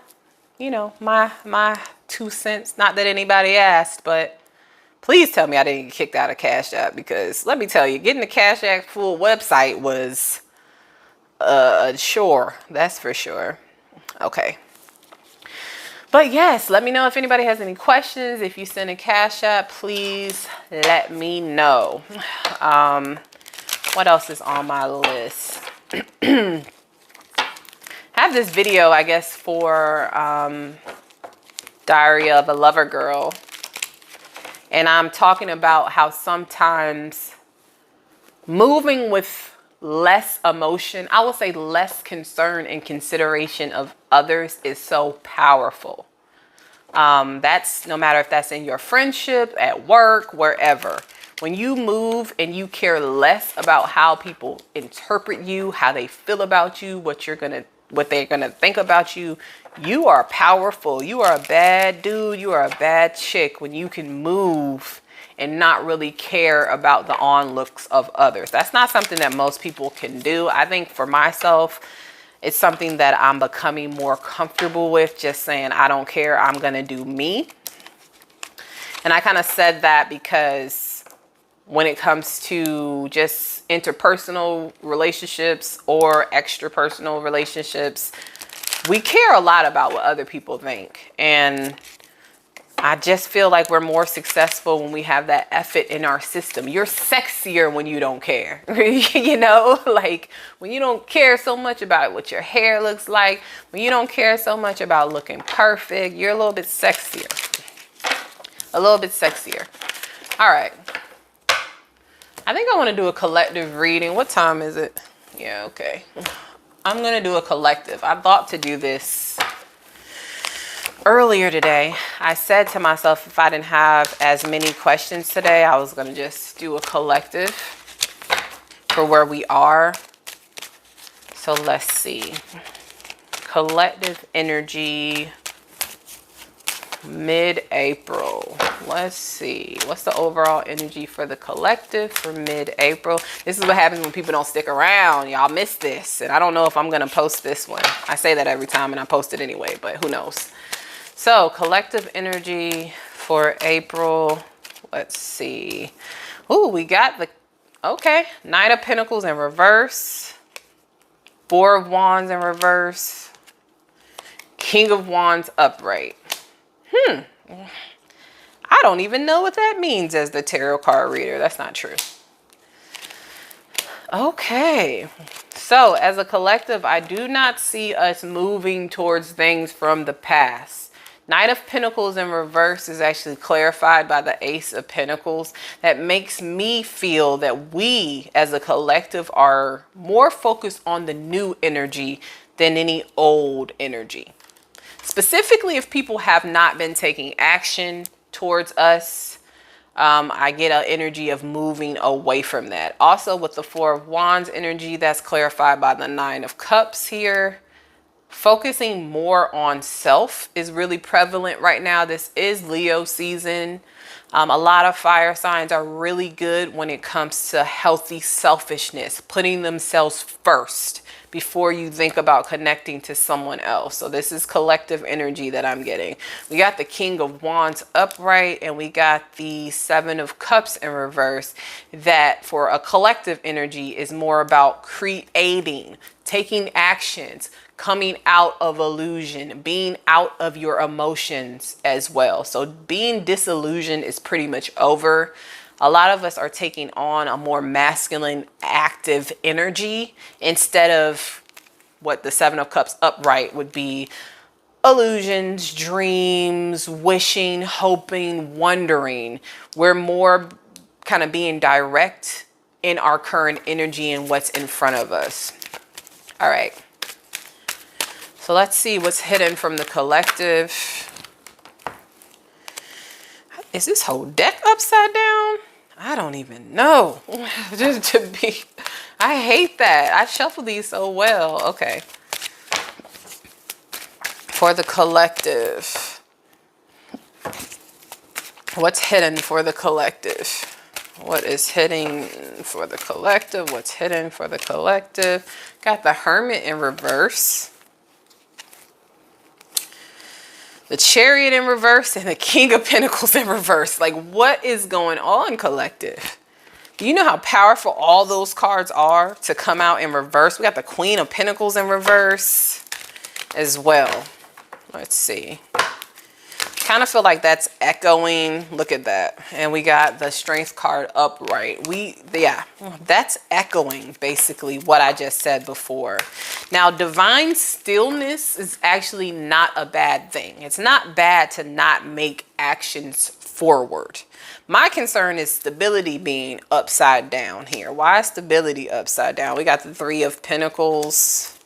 2 cents. Not that anybody asked, but please tell me I didn't get kicked out of Cashapp, because let me tell you, getting the Cashapp full website was sure. That's for sure. Okay. But yes, let me know if anybody has any questions. If you send a Cashapp, please let me know. What else is on my list? I have this video, I guess, for Diary of a Lover Girl. And I'm talking about how sometimes moving with less emotion, I will say less concern and consideration of others, is so powerful. That's no matter if that's in your friendship, at work, wherever. When you move and you care less about how people interpret you, how they feel about you, what they're gonna think about you, you are powerful. You are a bad dude. You are a bad chick when you can move and not really care about the onlooks of others. That's not something that most people can do. I think for myself, it's something that I'm becoming more comfortable with, just saying, I don't care. I'm going to do me. And I kind of said that because when it comes to just interpersonal relationships or extrapersonal relationships, we care a lot about what other people think. And I just feel like we're more successful when we have that effort in our system. You're sexier when you don't care. You know, like when you don't care so much about what your hair looks like, when you don't care so much about looking perfect, you're a little bit sexier. A little bit sexier. All right. I think I want to do a collective reading. What time is it? Yeah, okay. I'm going to do a collective. I thought to do this earlier today. I said to myself, if I didn't have as many questions today, I was going to just do a collective for where we are. So let's see. Collective energy mid-April. Let's see. What's the overall energy for the collective for mid-April? This is what happens when people don't stick around. Y'all miss this. And I don't know if I'm going to post this one. I say that every time and I post it anyway, but who knows? So collective energy for April. Let's see. Ooh, we got the, okay. Knight of Pentacles in reverse. Four of Wands in reverse. King of Wands upright. I don't even know what that means as the tarot card reader. That's not true. Okay. So as a collective, I do not see us moving towards things from the past. Knight of Pentacles in reverse is actually clarified by the Ace of Pentacles. That makes me feel that we as a collective are more focused on the new energy than any old energy. Specifically, if people have not been taking action towards us, I get an energy of moving away from that. Also, with the Four of Wands energy, that's clarified by the Nine of Cups here. Focusing more on self is really prevalent right now. This is Leo season. A lot of fire signs are really good when it comes to healthy selfishness, putting themselves first before you think about connecting to someone else. So this is collective energy that I'm getting. We got the King of Wands upright and we got the Seven of Cups in reverse. That for a collective energy is more about creating, taking actions, coming out of illusion, being out of your emotions as well. So being disillusioned is pretty much over. A lot of us are taking on a more masculine, active energy instead of what the Seven of Cups upright would be. Illusions, dreams, wishing, hoping, wondering. We're more kind of being direct in our current energy and what's in front of us. All right. So let's see what's hidden from the collective. Is this whole deck upside down? I don't even know. Just to be, I hate that. I shuffle these so well. Okay. For the collective. What's hidden for the collective? What is hidden for the collective? What's hidden for the collective? Got the Hermit in reverse. The Chariot in reverse and the King of Pentacles in reverse. Like, what is going on, collective? Do you know how powerful all those cards are to come out in reverse? We got the Queen of Pentacles in reverse as well. Let's see. Kind of feel like that's echoing. Look at that. And we got the Strength card upright. Yeah, that's echoing basically what I just said before. Now, divine stillness is actually not a bad thing. It's not bad to not make actions forward. My concern is stability being upside down here. Why is stability upside down? We got the Three of Pentacles,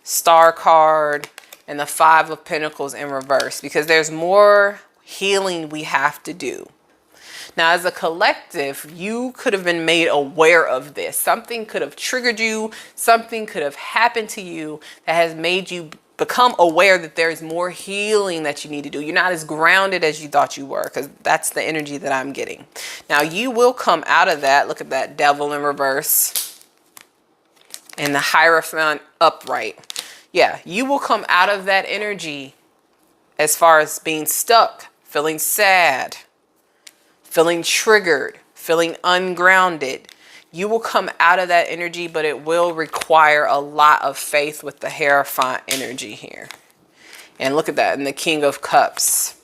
Star card, and the Five of Pentacles in reverse, because there's more healing we have to do. Now, as a collective, you could have been made aware of this. Something could have triggered you. Something could have happened to you that has made you become aware that there's more healing that you need to do. You're not as grounded as you thought you were, because that's the energy that I'm getting. Now, you will come out of that. Look at that Devil in reverse and the Hierophant upright. Yeah, you will come out of that energy as far as being stuck, feeling sad, feeling triggered, feeling ungrounded. You will come out of that energy, but it will require a lot of faith with the Hierophant energy here. And look at that, and the King of Cups.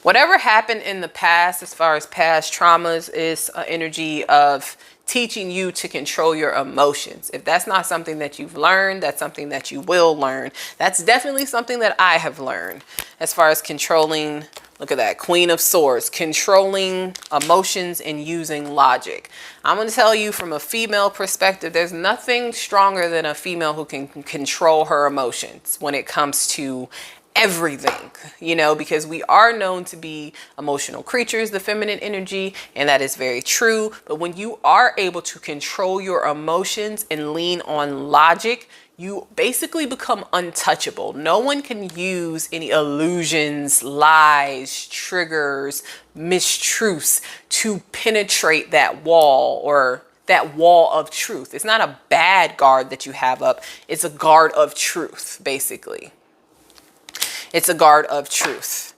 Whatever happened in the past, as far as past traumas, is an energy of teaching you to control your emotions. If that's not something that you've learned, that's something that you will learn. That's definitely something that I have learned as far as controlling Look at that. Queen of Swords, controlling emotions and using logic. I'm going to tell you from a female perspective, there's nothing stronger than a female who can control her emotions when it comes to everything, you know, because we are known to be emotional creatures, the feminine energy, and that is very true. But when you are able to control your emotions and lean on logic, you basically become untouchable. No one can use any illusions, lies, triggers, mistruths to penetrate that wall, or that wall of truth. It's not a bad guard that you have up. It's a guard of truth, basically. It's a guard of truth.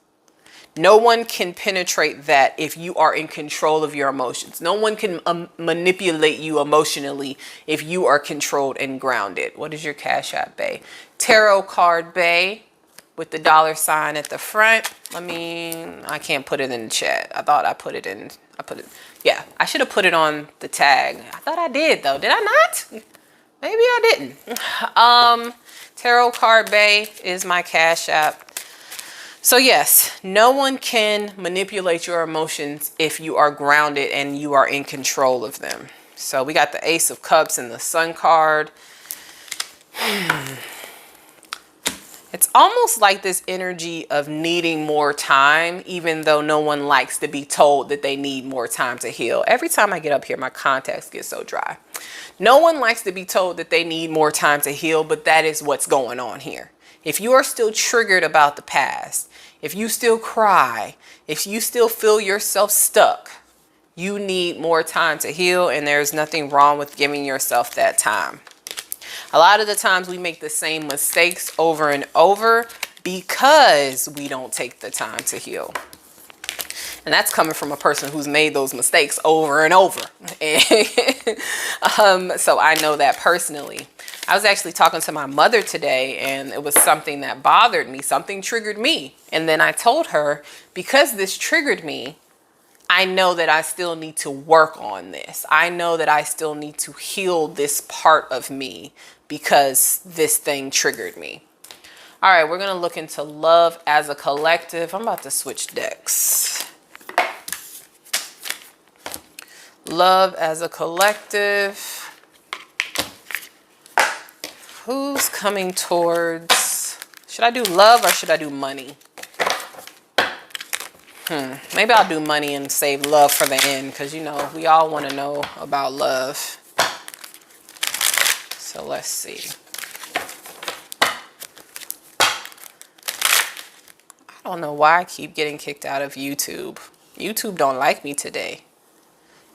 No one can penetrate that if you are in control of your emotions. No one can manipulate you emotionally if you are controlled and grounded. What is your Cash App, Bay? Tarot card, Bay, with the $ at the front. I can't put it in the chat. I thought I put it in. Yeah, I should have put it on the tag. I thought I did though. Did I not? Maybe I didn't. Tarot card, Bay, is my Cash App. So yes, no one can manipulate your emotions if you are grounded and you are in control of them. So we got the Ace of Cups and the Sun card. It's almost like this energy of needing more time, even though no one likes to be told that they need more time to heal. Every time I get up here, my contacts get so dry. No one likes to be told that they need more time to heal, but that is what's going on here. If you are still triggered about the past, if you still cry, if you still feel yourself stuck, you need more time to heal, and there's nothing wrong with giving yourself that time. A lot of the times we make the same mistakes over and over because we don't take the time to heal. And that's coming from a person who's made those mistakes over and over. So I know that personally. I was actually talking to my mother today, and it was something that bothered me. Something triggered me. And then I told her, because this triggered me, I know that I still need to work on this. I know that I still need to heal this part of me because this thing triggered me. All right, we're going to look into love as a collective. I'm about to switch decks. Love as a collective. Who's coming towards? Should I do love or should I do money? Maybe I'll do money and save love for the end, because, you know, we all want to know about love. So let's see. I don't know why I keep getting kicked out of YouTube. YouTube don't like me today.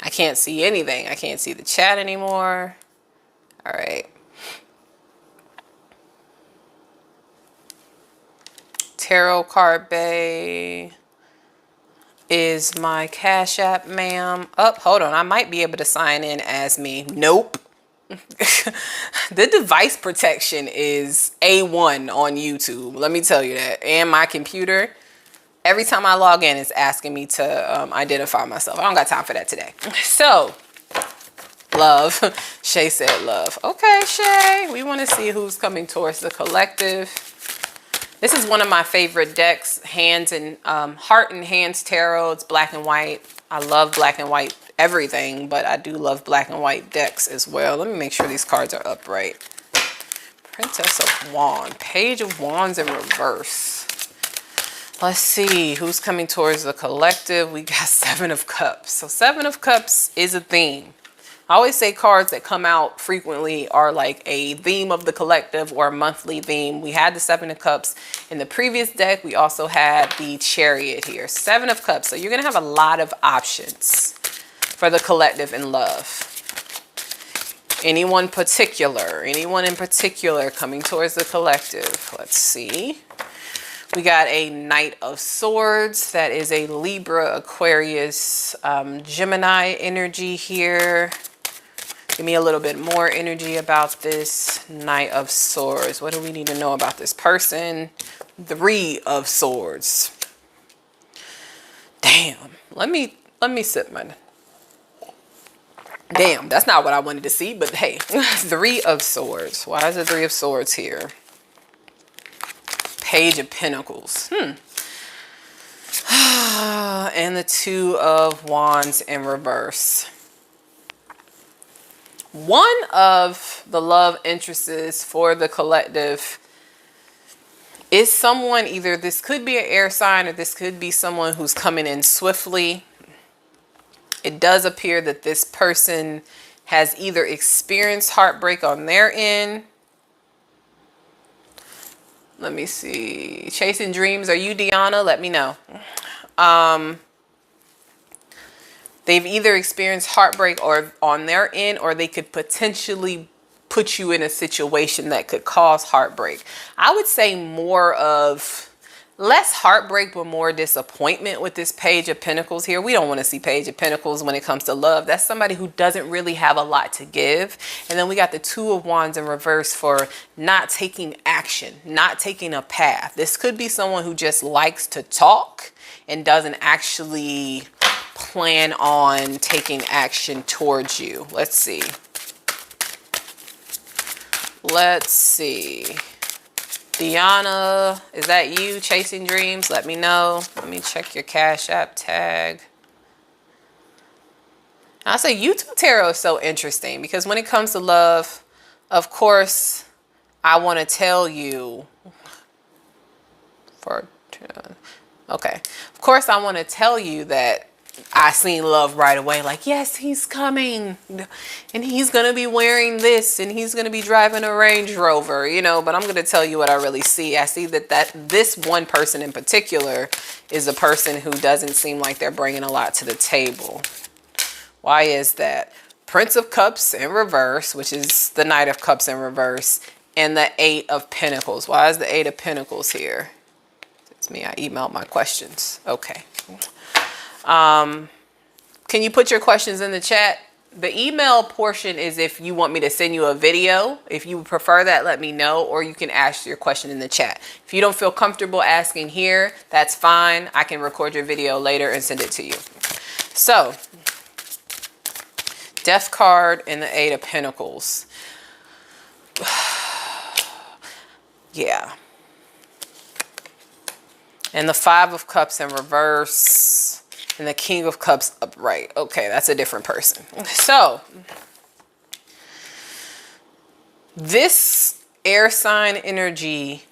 I can't see anything. I can't see the chat anymore. All right. Tarot card, Bay, is my Cash App, ma'am. Hold on. I might be able to sign in as me. Nope. The device protection is A1 on YouTube. Let me tell you that. And my computer, every time I log in, it's asking me to identify myself. I don't got time for that today. So, love. Shay said love. Okay, Shay. We want to see who's coming towards the collective. This is one of my favorite decks, Hands and Heart and Hands Tarot. It's black and white. I love black and white everything, but I do love black and white decks as well. Let me make sure these cards are upright. Princess of Wands, Page of Wands in reverse. Let's see who's coming towards the collective. We got Seven of Cups. So Seven of Cups is a theme. I always say cards that come out frequently are like a theme of the collective or a monthly theme. We had the Seven of Cups in the previous deck. We also had the Chariot here. Seven of Cups. So you're going to have a lot of options for the collective in love. Anyone in particular coming towards the collective? Let's see. We got a Knight of Swords. That is a Libra, Aquarius, Gemini energy here. Give me a little bit more energy about this Knight of Swords. What do we need to know about this person? Three of Swords. Damn. Let me sip my... Damn, that's not what I wanted to see, but hey. Three of Swords. Why is the Three of Swords here? Page of Pentacles. And the Two of Wands in reverse. One of the love interests for the collective is someone, either this could be an air sign or this could be someone who's coming in swiftly. It does appear that this person has either experienced heartbreak on their end. Let me see. Chasing Dreams. Are you Deanna? Let me know. They've either experienced heartbreak or on their end, or they could potentially put you in a situation that could cause heartbreak. I would say more of less heartbreak, but more disappointment with this Page of Pentacles here. We don't want to see Page of Pentacles when it comes to love. That's somebody who doesn't really have a lot to give. And then we got the Two of Wands in reverse for not taking action, not taking a path. This could be someone who just likes to talk and doesn't actually plan on taking action towards you. Let's see. Let's see. Deanna, is that you, Chasing Dreams? Let me know. Let me check your Cash App tag. I'll say YouTube Tarot is so interesting because when it comes to love, of course, I want to tell you okay. Of course, I want to tell you that I seen love right away. Like, yes, he's coming and he's going to be wearing this and he's going to be driving a Range Rover, you know, but I'm going to tell you what I really see. I see that this one person in particular is a person who doesn't seem like they're bringing a lot to the table. Why is that? Prince of Cups in reverse, which is the Knight of Cups in reverse, and the Eight of Pentacles. Why is the Eight of Pentacles here? It's me. I emailed my questions. Okay. Can you put your questions in the chat? The email portion is if you want me to send you a video. If you prefer that, let me know, or you can ask your question in the chat. If you don't feel comfortable asking here, that's fine. I can record your video later and send it to you. So, Death card and the Eight of Pentacles. Yeah. And the Five of Cups in reverse. And the King of Cups upright. Okay, that's a different person. So, this air sign energy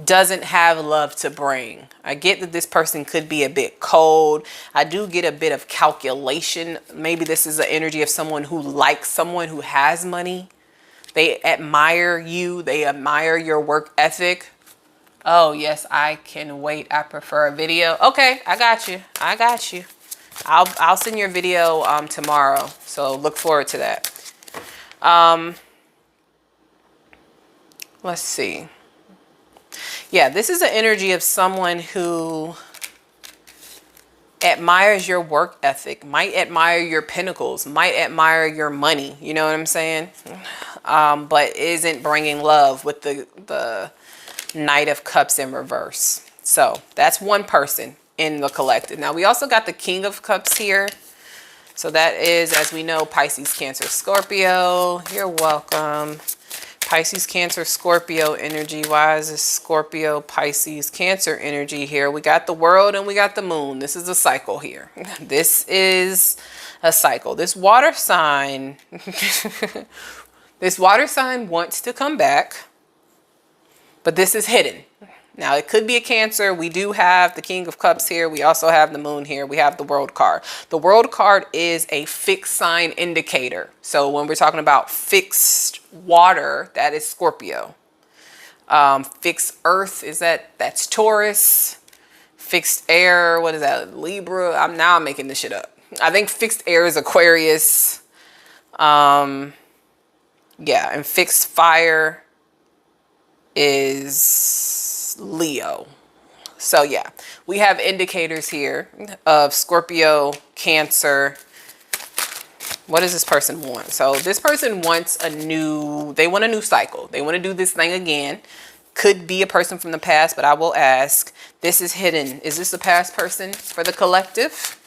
doesn't have love to bring. I get that this person could be a bit cold. I do get a bit of calculation. Maybe this is the energy of someone who likes someone who has money. They admire you. They admire your work ethic. Oh, yes, I can wait. I prefer a video. Okay, I got you. I got you. I'll send your video tomorrow. So look forward to that. Let's see. Yeah, this is the energy of someone who admires your work ethic, might admire your pentacles, might admire your money. You know what I'm saying? But isn't bringing love with the Knight of Cups in reverse. So that's one person in the collective. Now we also got the King of Cups here. So that is, as we know, Pisces, Cancer, Scorpio. You're welcome. Pisces, Cancer, Scorpio energy. Why is this Scorpio, Pisces, Cancer energy here? We got the World and we got the Moon. This is a cycle here. This is a cycle. This water sign, this water sign wants to come back. But this is hidden. Now, it could be a Cancer. We do have the King of Cups here. We also have the Moon here. We have the World card. The World card is a fixed sign indicator. So when we're talking about fixed water, that is Scorpio. Fixed earth, that's Taurus. Fixed air, what is that? Libra. I'm making this shit up. I think fixed air is Aquarius. Yeah, and fixed fire is Leo. So yeah, we have indicators here of Scorpio, Cancer. What does this person want? So this person wants they want a new cycle. They want to do this thing again. Could be a person from the past, but I will ask. This is hidden. Is this a past person for the collective?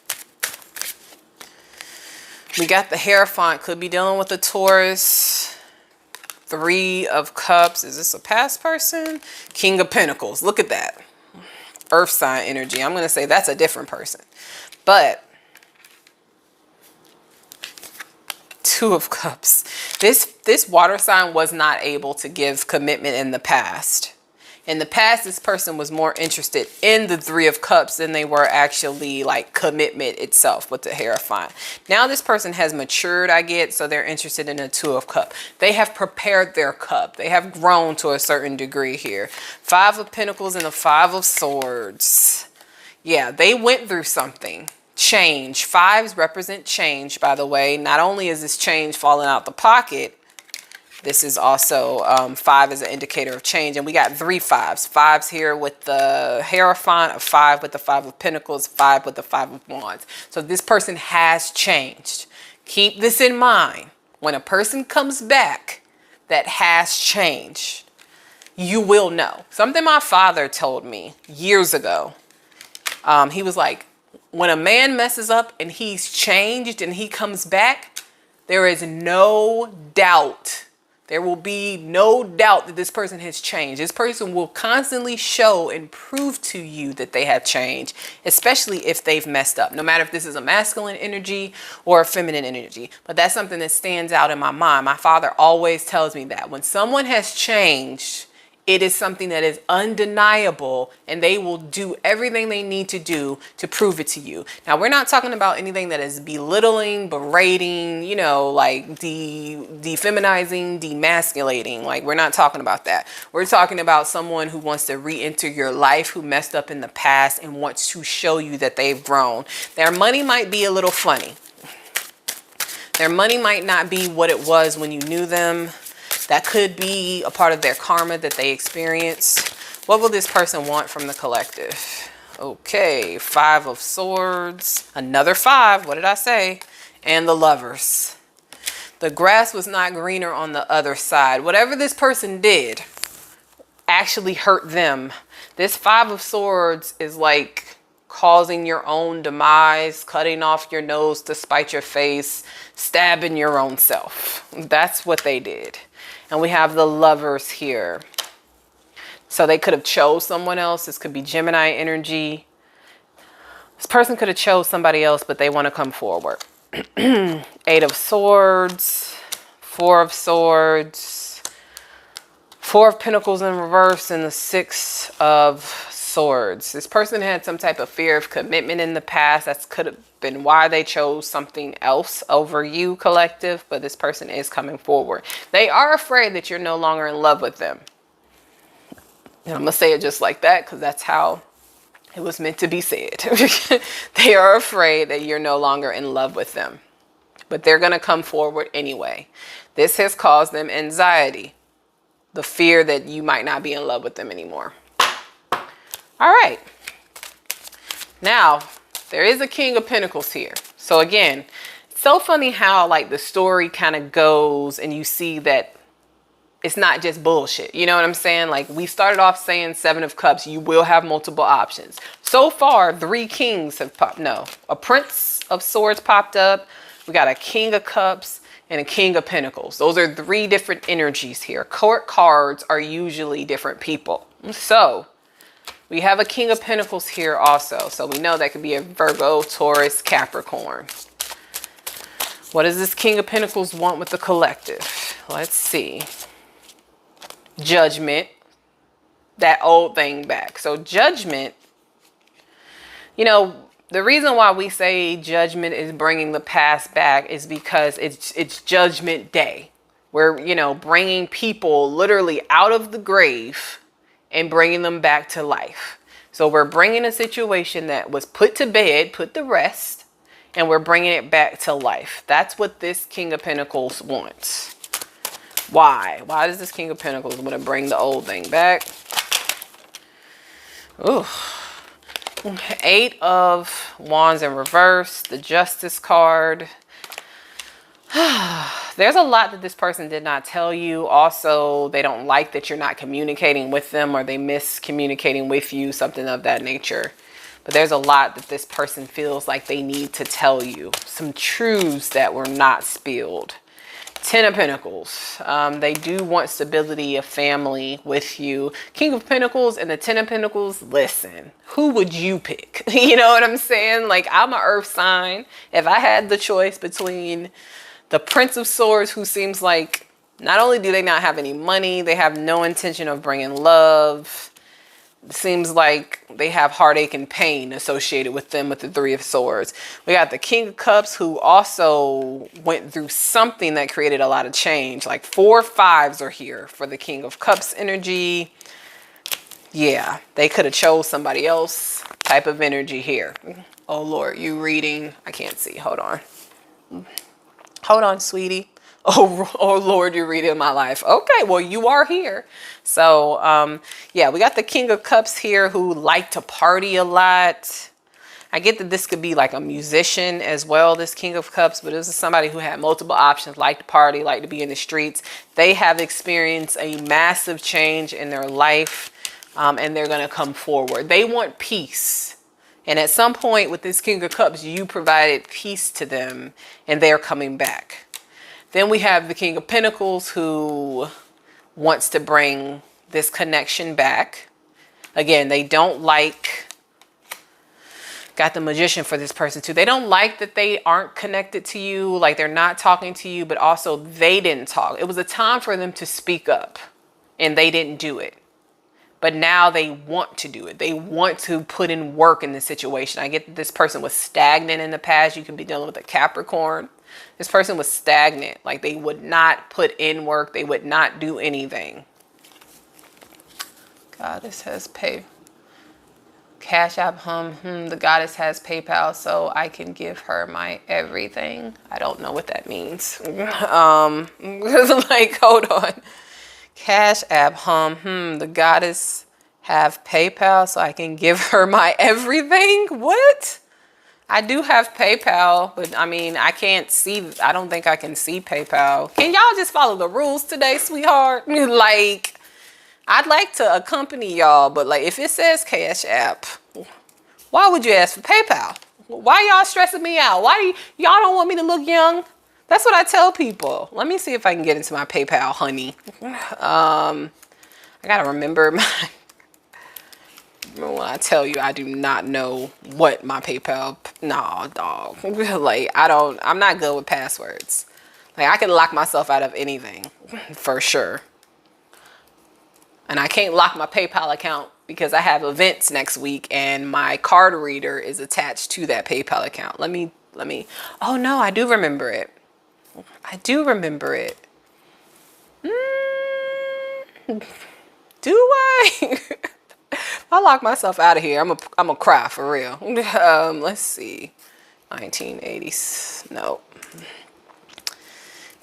We got the Hierophant. Could be dealing with a Taurus. Three of Cups. Is this a past person? King of Pentacles. Look at that. earth sign energy. I'm going to say that's a different person. But Two of Cups. This water sign was not able to give commitment in the past. In the past, this person was more interested in the Three of Cups than they were actually like commitment itself with the Hierophant. Now this person has matured, I get, so they're interested in the Two of Cups. They have prepared their cup. They have grown to a certain degree here. Five of Pentacles and the Five of Swords. Yeah, they went through something. Change. Fives represent change, by the way. Not only is this change falling out the pocket, this is also, five is an indicator of change. And we got three fives. Fives here with the Hierophant, a five with the Five of Pentacles, five with the Five of Wands. So this person has changed. Keep this in mind. When a person comes back that has changed, you will know. Something my father told me years ago. He was like, when a man messes up and he's changed and he comes back, there is no doubt. There will be no doubt that this person has changed. This person will constantly show and prove to you that they have changed, especially if they've messed up. No matter if this is a masculine energy or a feminine energy. But that's something that stands out in my mind. My father always tells me that when someone has changed, it is something that is undeniable, and they will do everything they need to do to prove it to you. Now, we're not talking about anything that is belittling, berating, you know, like defeminizing, demasculating. Like, we're not talking about that. We're talking about someone who wants to re-enter your life, who messed up in the past and wants to show you that they've grown. Their money might be a little funny. Their money might not be what it was when you knew them. That could be a part of their karma that they experienced. What will this person want from the collective? Okay, Five of Swords, another five, what did I say? And the Lovers. The grass was not greener on the other side. Whatever this person did actually hurt them. This Five of Swords is like causing your own demise, cutting off your nose to spite your face, stabbing your own self. That's what they did. And we have the Lovers here. So they could have chose someone else. This could be Gemini energy. This person could have chose somebody else, but they want to come forward. Eight of Swords, Four of Swords, Four of Pentacles in reverse, and the Six of Swords. This person had some type of fear of commitment in the past. That could have been why they chose something else over you, collective, but this person is coming forward. They are afraid that you're no longer in love with them. And I'm going to say it just like that because that's how it was meant to be said. They are afraid that you're no longer in love with them, but they're going to come forward anyway. This has caused them anxiety, the fear that you might not be in love with them anymore. All right. Now, there is a King of Pentacles here. So again, it's so funny how like the story kind of goes and you see that it's not just bullshit. You know what I'm saying? Like we started off saying Seven of Cups, you will have multiple options. So far, three kings have popped. No, a Prince of Swords popped up. We got a King of Cups and a King of Pentacles. Those are three different energies here. Court cards are usually different people. So we have a King of Pentacles here also. So we know that could be a Virgo, Taurus, Capricorn. What does this King of Pentacles want with the collective? Let's see. Judgment. That old thing back. So judgment, you know, the reason why we say judgment is bringing the past back is because it's Judgment Day. We're, you know, bringing people literally out of the grave and bringing them back to life. So we're bringing a situation that was put to bed, put to rest, and we're bringing it back to life. That's what this King of Pentacles wants. Why? Why does this King of Pentacles want to bring the old thing back? Ooh. Eight of Wands in reverse, the Justice card. There's a lot that this person did not tell you. Also, they don't like that you're not communicating with them, or they miss communicating with you, something of that nature. But there's a lot that this person feels like they need to tell you. Some truths that were not spilled. Ten of Pentacles. They do want stability, a family with you. King of Pentacles and the Ten of Pentacles. Listen, who would you pick? You know what I'm saying? Like, I'm an earth sign. If I had the choice between the Prince of Swords, who seems like not only do they not have any money, they have no intention of bringing love. It seems like they have heartache and pain associated with them with the Three of Swords. We got the King of Cups, who also went through something that created a lot of change. Like 4 5s are here for the King of Cups energy. Yeah, they could have chose somebody else type of energy here. Oh, Lord, you reading? I can't see. Hold on. Hold on, sweetie. Oh, Lord, you're reading my life. Okay, well, you are here. So, yeah, we got the King of Cups here who like to party a lot. I get that this could be like a musician as well, this King of Cups, but this is somebody who had multiple options, like to party, like to be in the streets. They have experienced a massive change in their life, and they're going to come forward. They want peace. And at some point with this King of Cups, you provided peace to them, and they're coming back. Then we have the King of Pentacles, who wants to bring this connection back. Again, they don't like, got the Magician for this person too. They don't like that they aren't connected to you, like they're not talking to you, but also they didn't talk. It was a time for them to speak up and they didn't do it. But now they want to do it. They want to put in work in this situation. I get that this person was stagnant in the past. You can be dealing with a Capricorn. This person was stagnant. Like, they would not put in work. They would not do anything. Goddess has pay. Cashapp, the goddess has PayPal, so I can give her my everything. I don't know what that means. Like, hold on. Cashapp, the goddess have PayPal, so I can give her my everything. What? I do have PayPal, but I mean, I can't see, I don't think I can see PayPal. Can y'all just follow the rules today, sweetheart? Like, I'd like to accompany y'all, but like, if it says Cashapp, why would you ask for PayPal? Why y'all stressing me out? Why y'all don't want me to look young? That's what I tell people. Let me see if I can get into my PayPal, honey. I gotta remember when I tell you I do not know what my PayPal, nah, dog. Like, I'm not good with passwords. Like, I can lock myself out of anything for sure. And I can't lock my PayPal account because I have events next week and my card reader is attached to that PayPal account. Let me, oh no, I do remember it. I do remember it. Do I? If I lock myself out of here, I'm a cry for real. Let's see. 1980s. No.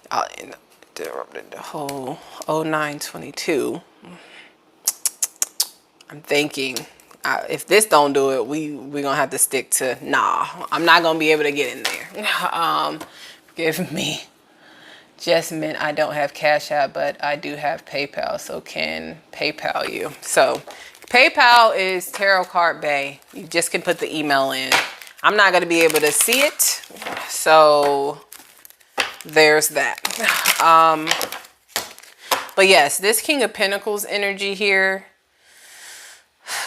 I'll interrupt the whole 0922. I'm thinking, if this don't do it, we're gonna have to stick to, nah, I'm not gonna be able to get in there. Give me. Just meant I don't have Cash App, but I do have PayPal, so can PayPal you. So PayPal is Tarot Card Bay. You just can put the email in. I'm not gonna be able to see it, so there's that. But yes, this King of Pentacles energy here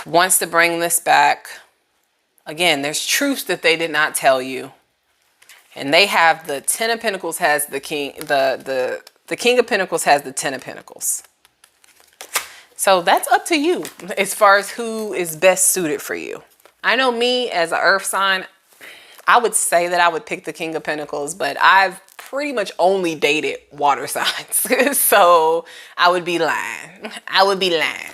wants to bring this back. Again, there's truths that they did not tell you. And they have the Ten of Pentacles has the King, the King of Pentacles has the Ten of Pentacles. So that's up to you as far as who is best suited for you. I know me as an earth sign, I would say that I would pick the King of Pentacles, but I've pretty much only dated water signs. So I would be lying. I would be lying.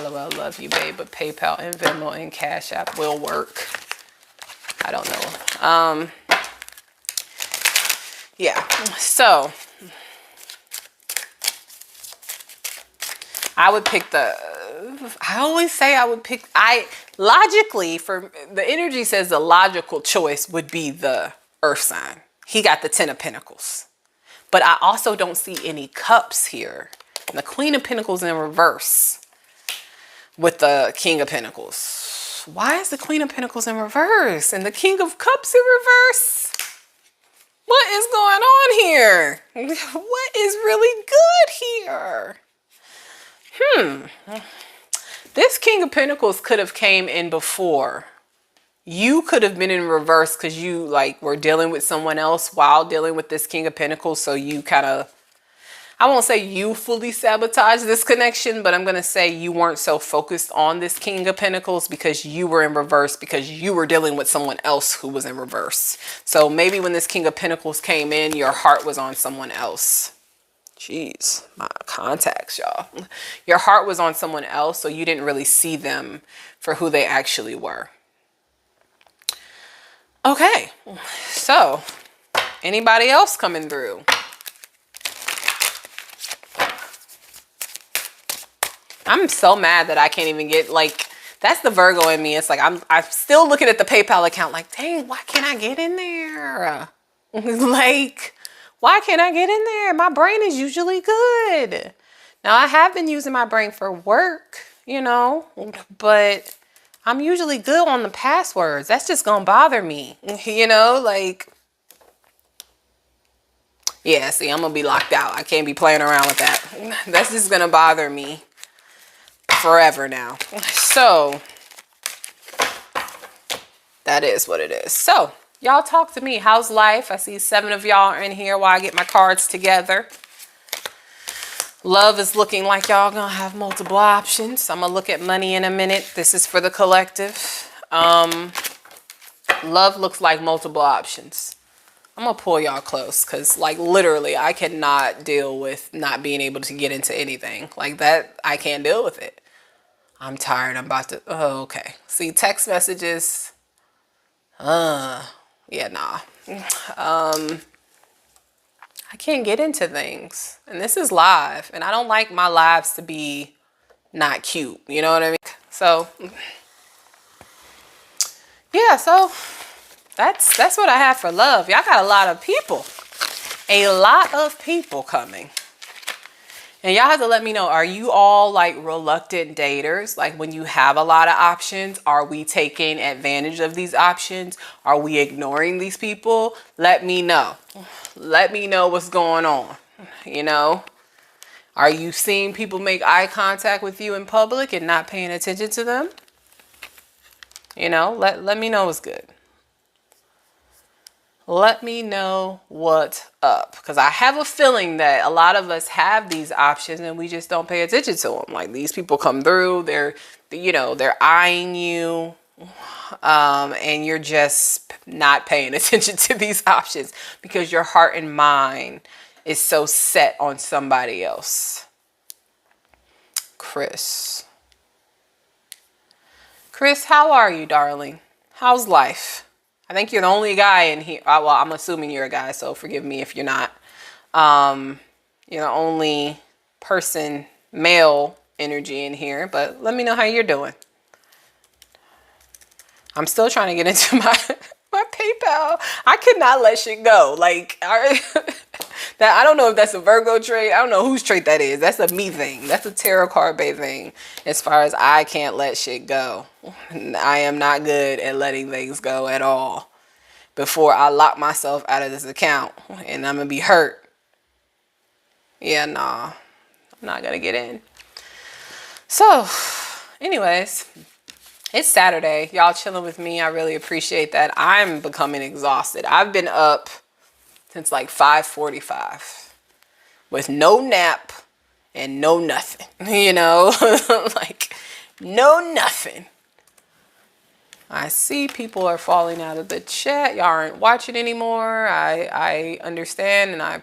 LOL, love you, babe, but PayPal and Venmo and Cash App will work. I don't know. Yeah, so I would pick I always say I would pick, logically, for the energy says the logical choice would be the earth sign. He got the Ten of Pentacles. But I also don't see any cups here. And the Queen of Pentacles in reverse with the King of Pentacles. Why is the Queen of Pentacles in reverse and the King of Cups in reverse? What is going on here? What is really good here? This King of Pentacles could have came in before. You could have been in reverse because you like were dealing with someone else while dealing with this King of Pentacles. So you kind of, I won't say you fully sabotaged this connection, but I'm going to say you weren't so focused on this King of Pentacles because you were in reverse because you were dealing with someone else who was in reverse. So maybe when this King of Pentacles came in, your heart was on someone else. Jeez, my contacts, y'all. Your heart was on someone else, so you didn't really see them for who they actually were. Okay, so anybody else coming through? I'm so mad that I can't even get, like, that's the Virgo in me. It's like I'm still looking at the PayPal account like, dang, why can't I get in there? Like, why can't I get in there? My brain is usually good. Now, I have been using my brain for work, you know, but I'm usually good on the passwords. That's just gonna bother me, you know, like, yeah, see, I'm gonna be locked out. I can't be playing around with that. That's just gonna bother me forever now. So that is what it is. So y'all talk to me. How's life? I see 7 of y'all are in here while I get my cards together. Love is looking like y'all gonna have multiple options. I'm gonna look at money in a minute. This is for the collective. Love looks like multiple options. I'm gonna pull y'all close because, like, literally I cannot deal with not being able to get into anything like that. I can't deal with it. I'm tired. I'm about to, oh, okay. See, text messages. Yeah, nah. I can't get into things. And this is live. And I don't like my lives to be not cute. You know what I mean? So, yeah, so that's what I have for love. Y'all got a lot of people. A lot of people coming. And y'all have to let me know, are you all like reluctant daters? Like when you have a lot of options, are we taking advantage of these options? Are we ignoring these people? Let me know. Let me know what's going on. You know, are you seeing people make eye contact with you in public and not paying attention to them? You know, let me know what's good. Let me know what's up. Because I have a feeling that a lot of us have these options and we just don't pay attention to them. Like these people come through, they're eyeing you. And you're just not paying attention to these options because your heart and mind is so set on somebody else. Chris, how are you, darling? How's life? I think you're the only guy in here. Well, I'm assuming you're a guy, so forgive me if you're not. You're the only person, male energy in here, but let me know how you're doing. I'm still trying to get into my PayPal. I could not let shit go. Like, that I don't know if that's a Virgo trait. I don't know whose trait that is. That's a me thing. That's a tarot card bay thing. As far as I can't let shit go. I am not good at letting things go at all. Before I lock myself out of this account and I'm gonna be hurt. Yeah, nah. I'm not gonna get in. So, anyways. It's Saturday. Y'all chilling with me. I really appreciate that. I'm becoming exhausted. I've been up since like 5:45 with no nap and no nothing. You know, like no nothing. I see people are falling out of the chat. Y'all aren't watching anymore. I understand and I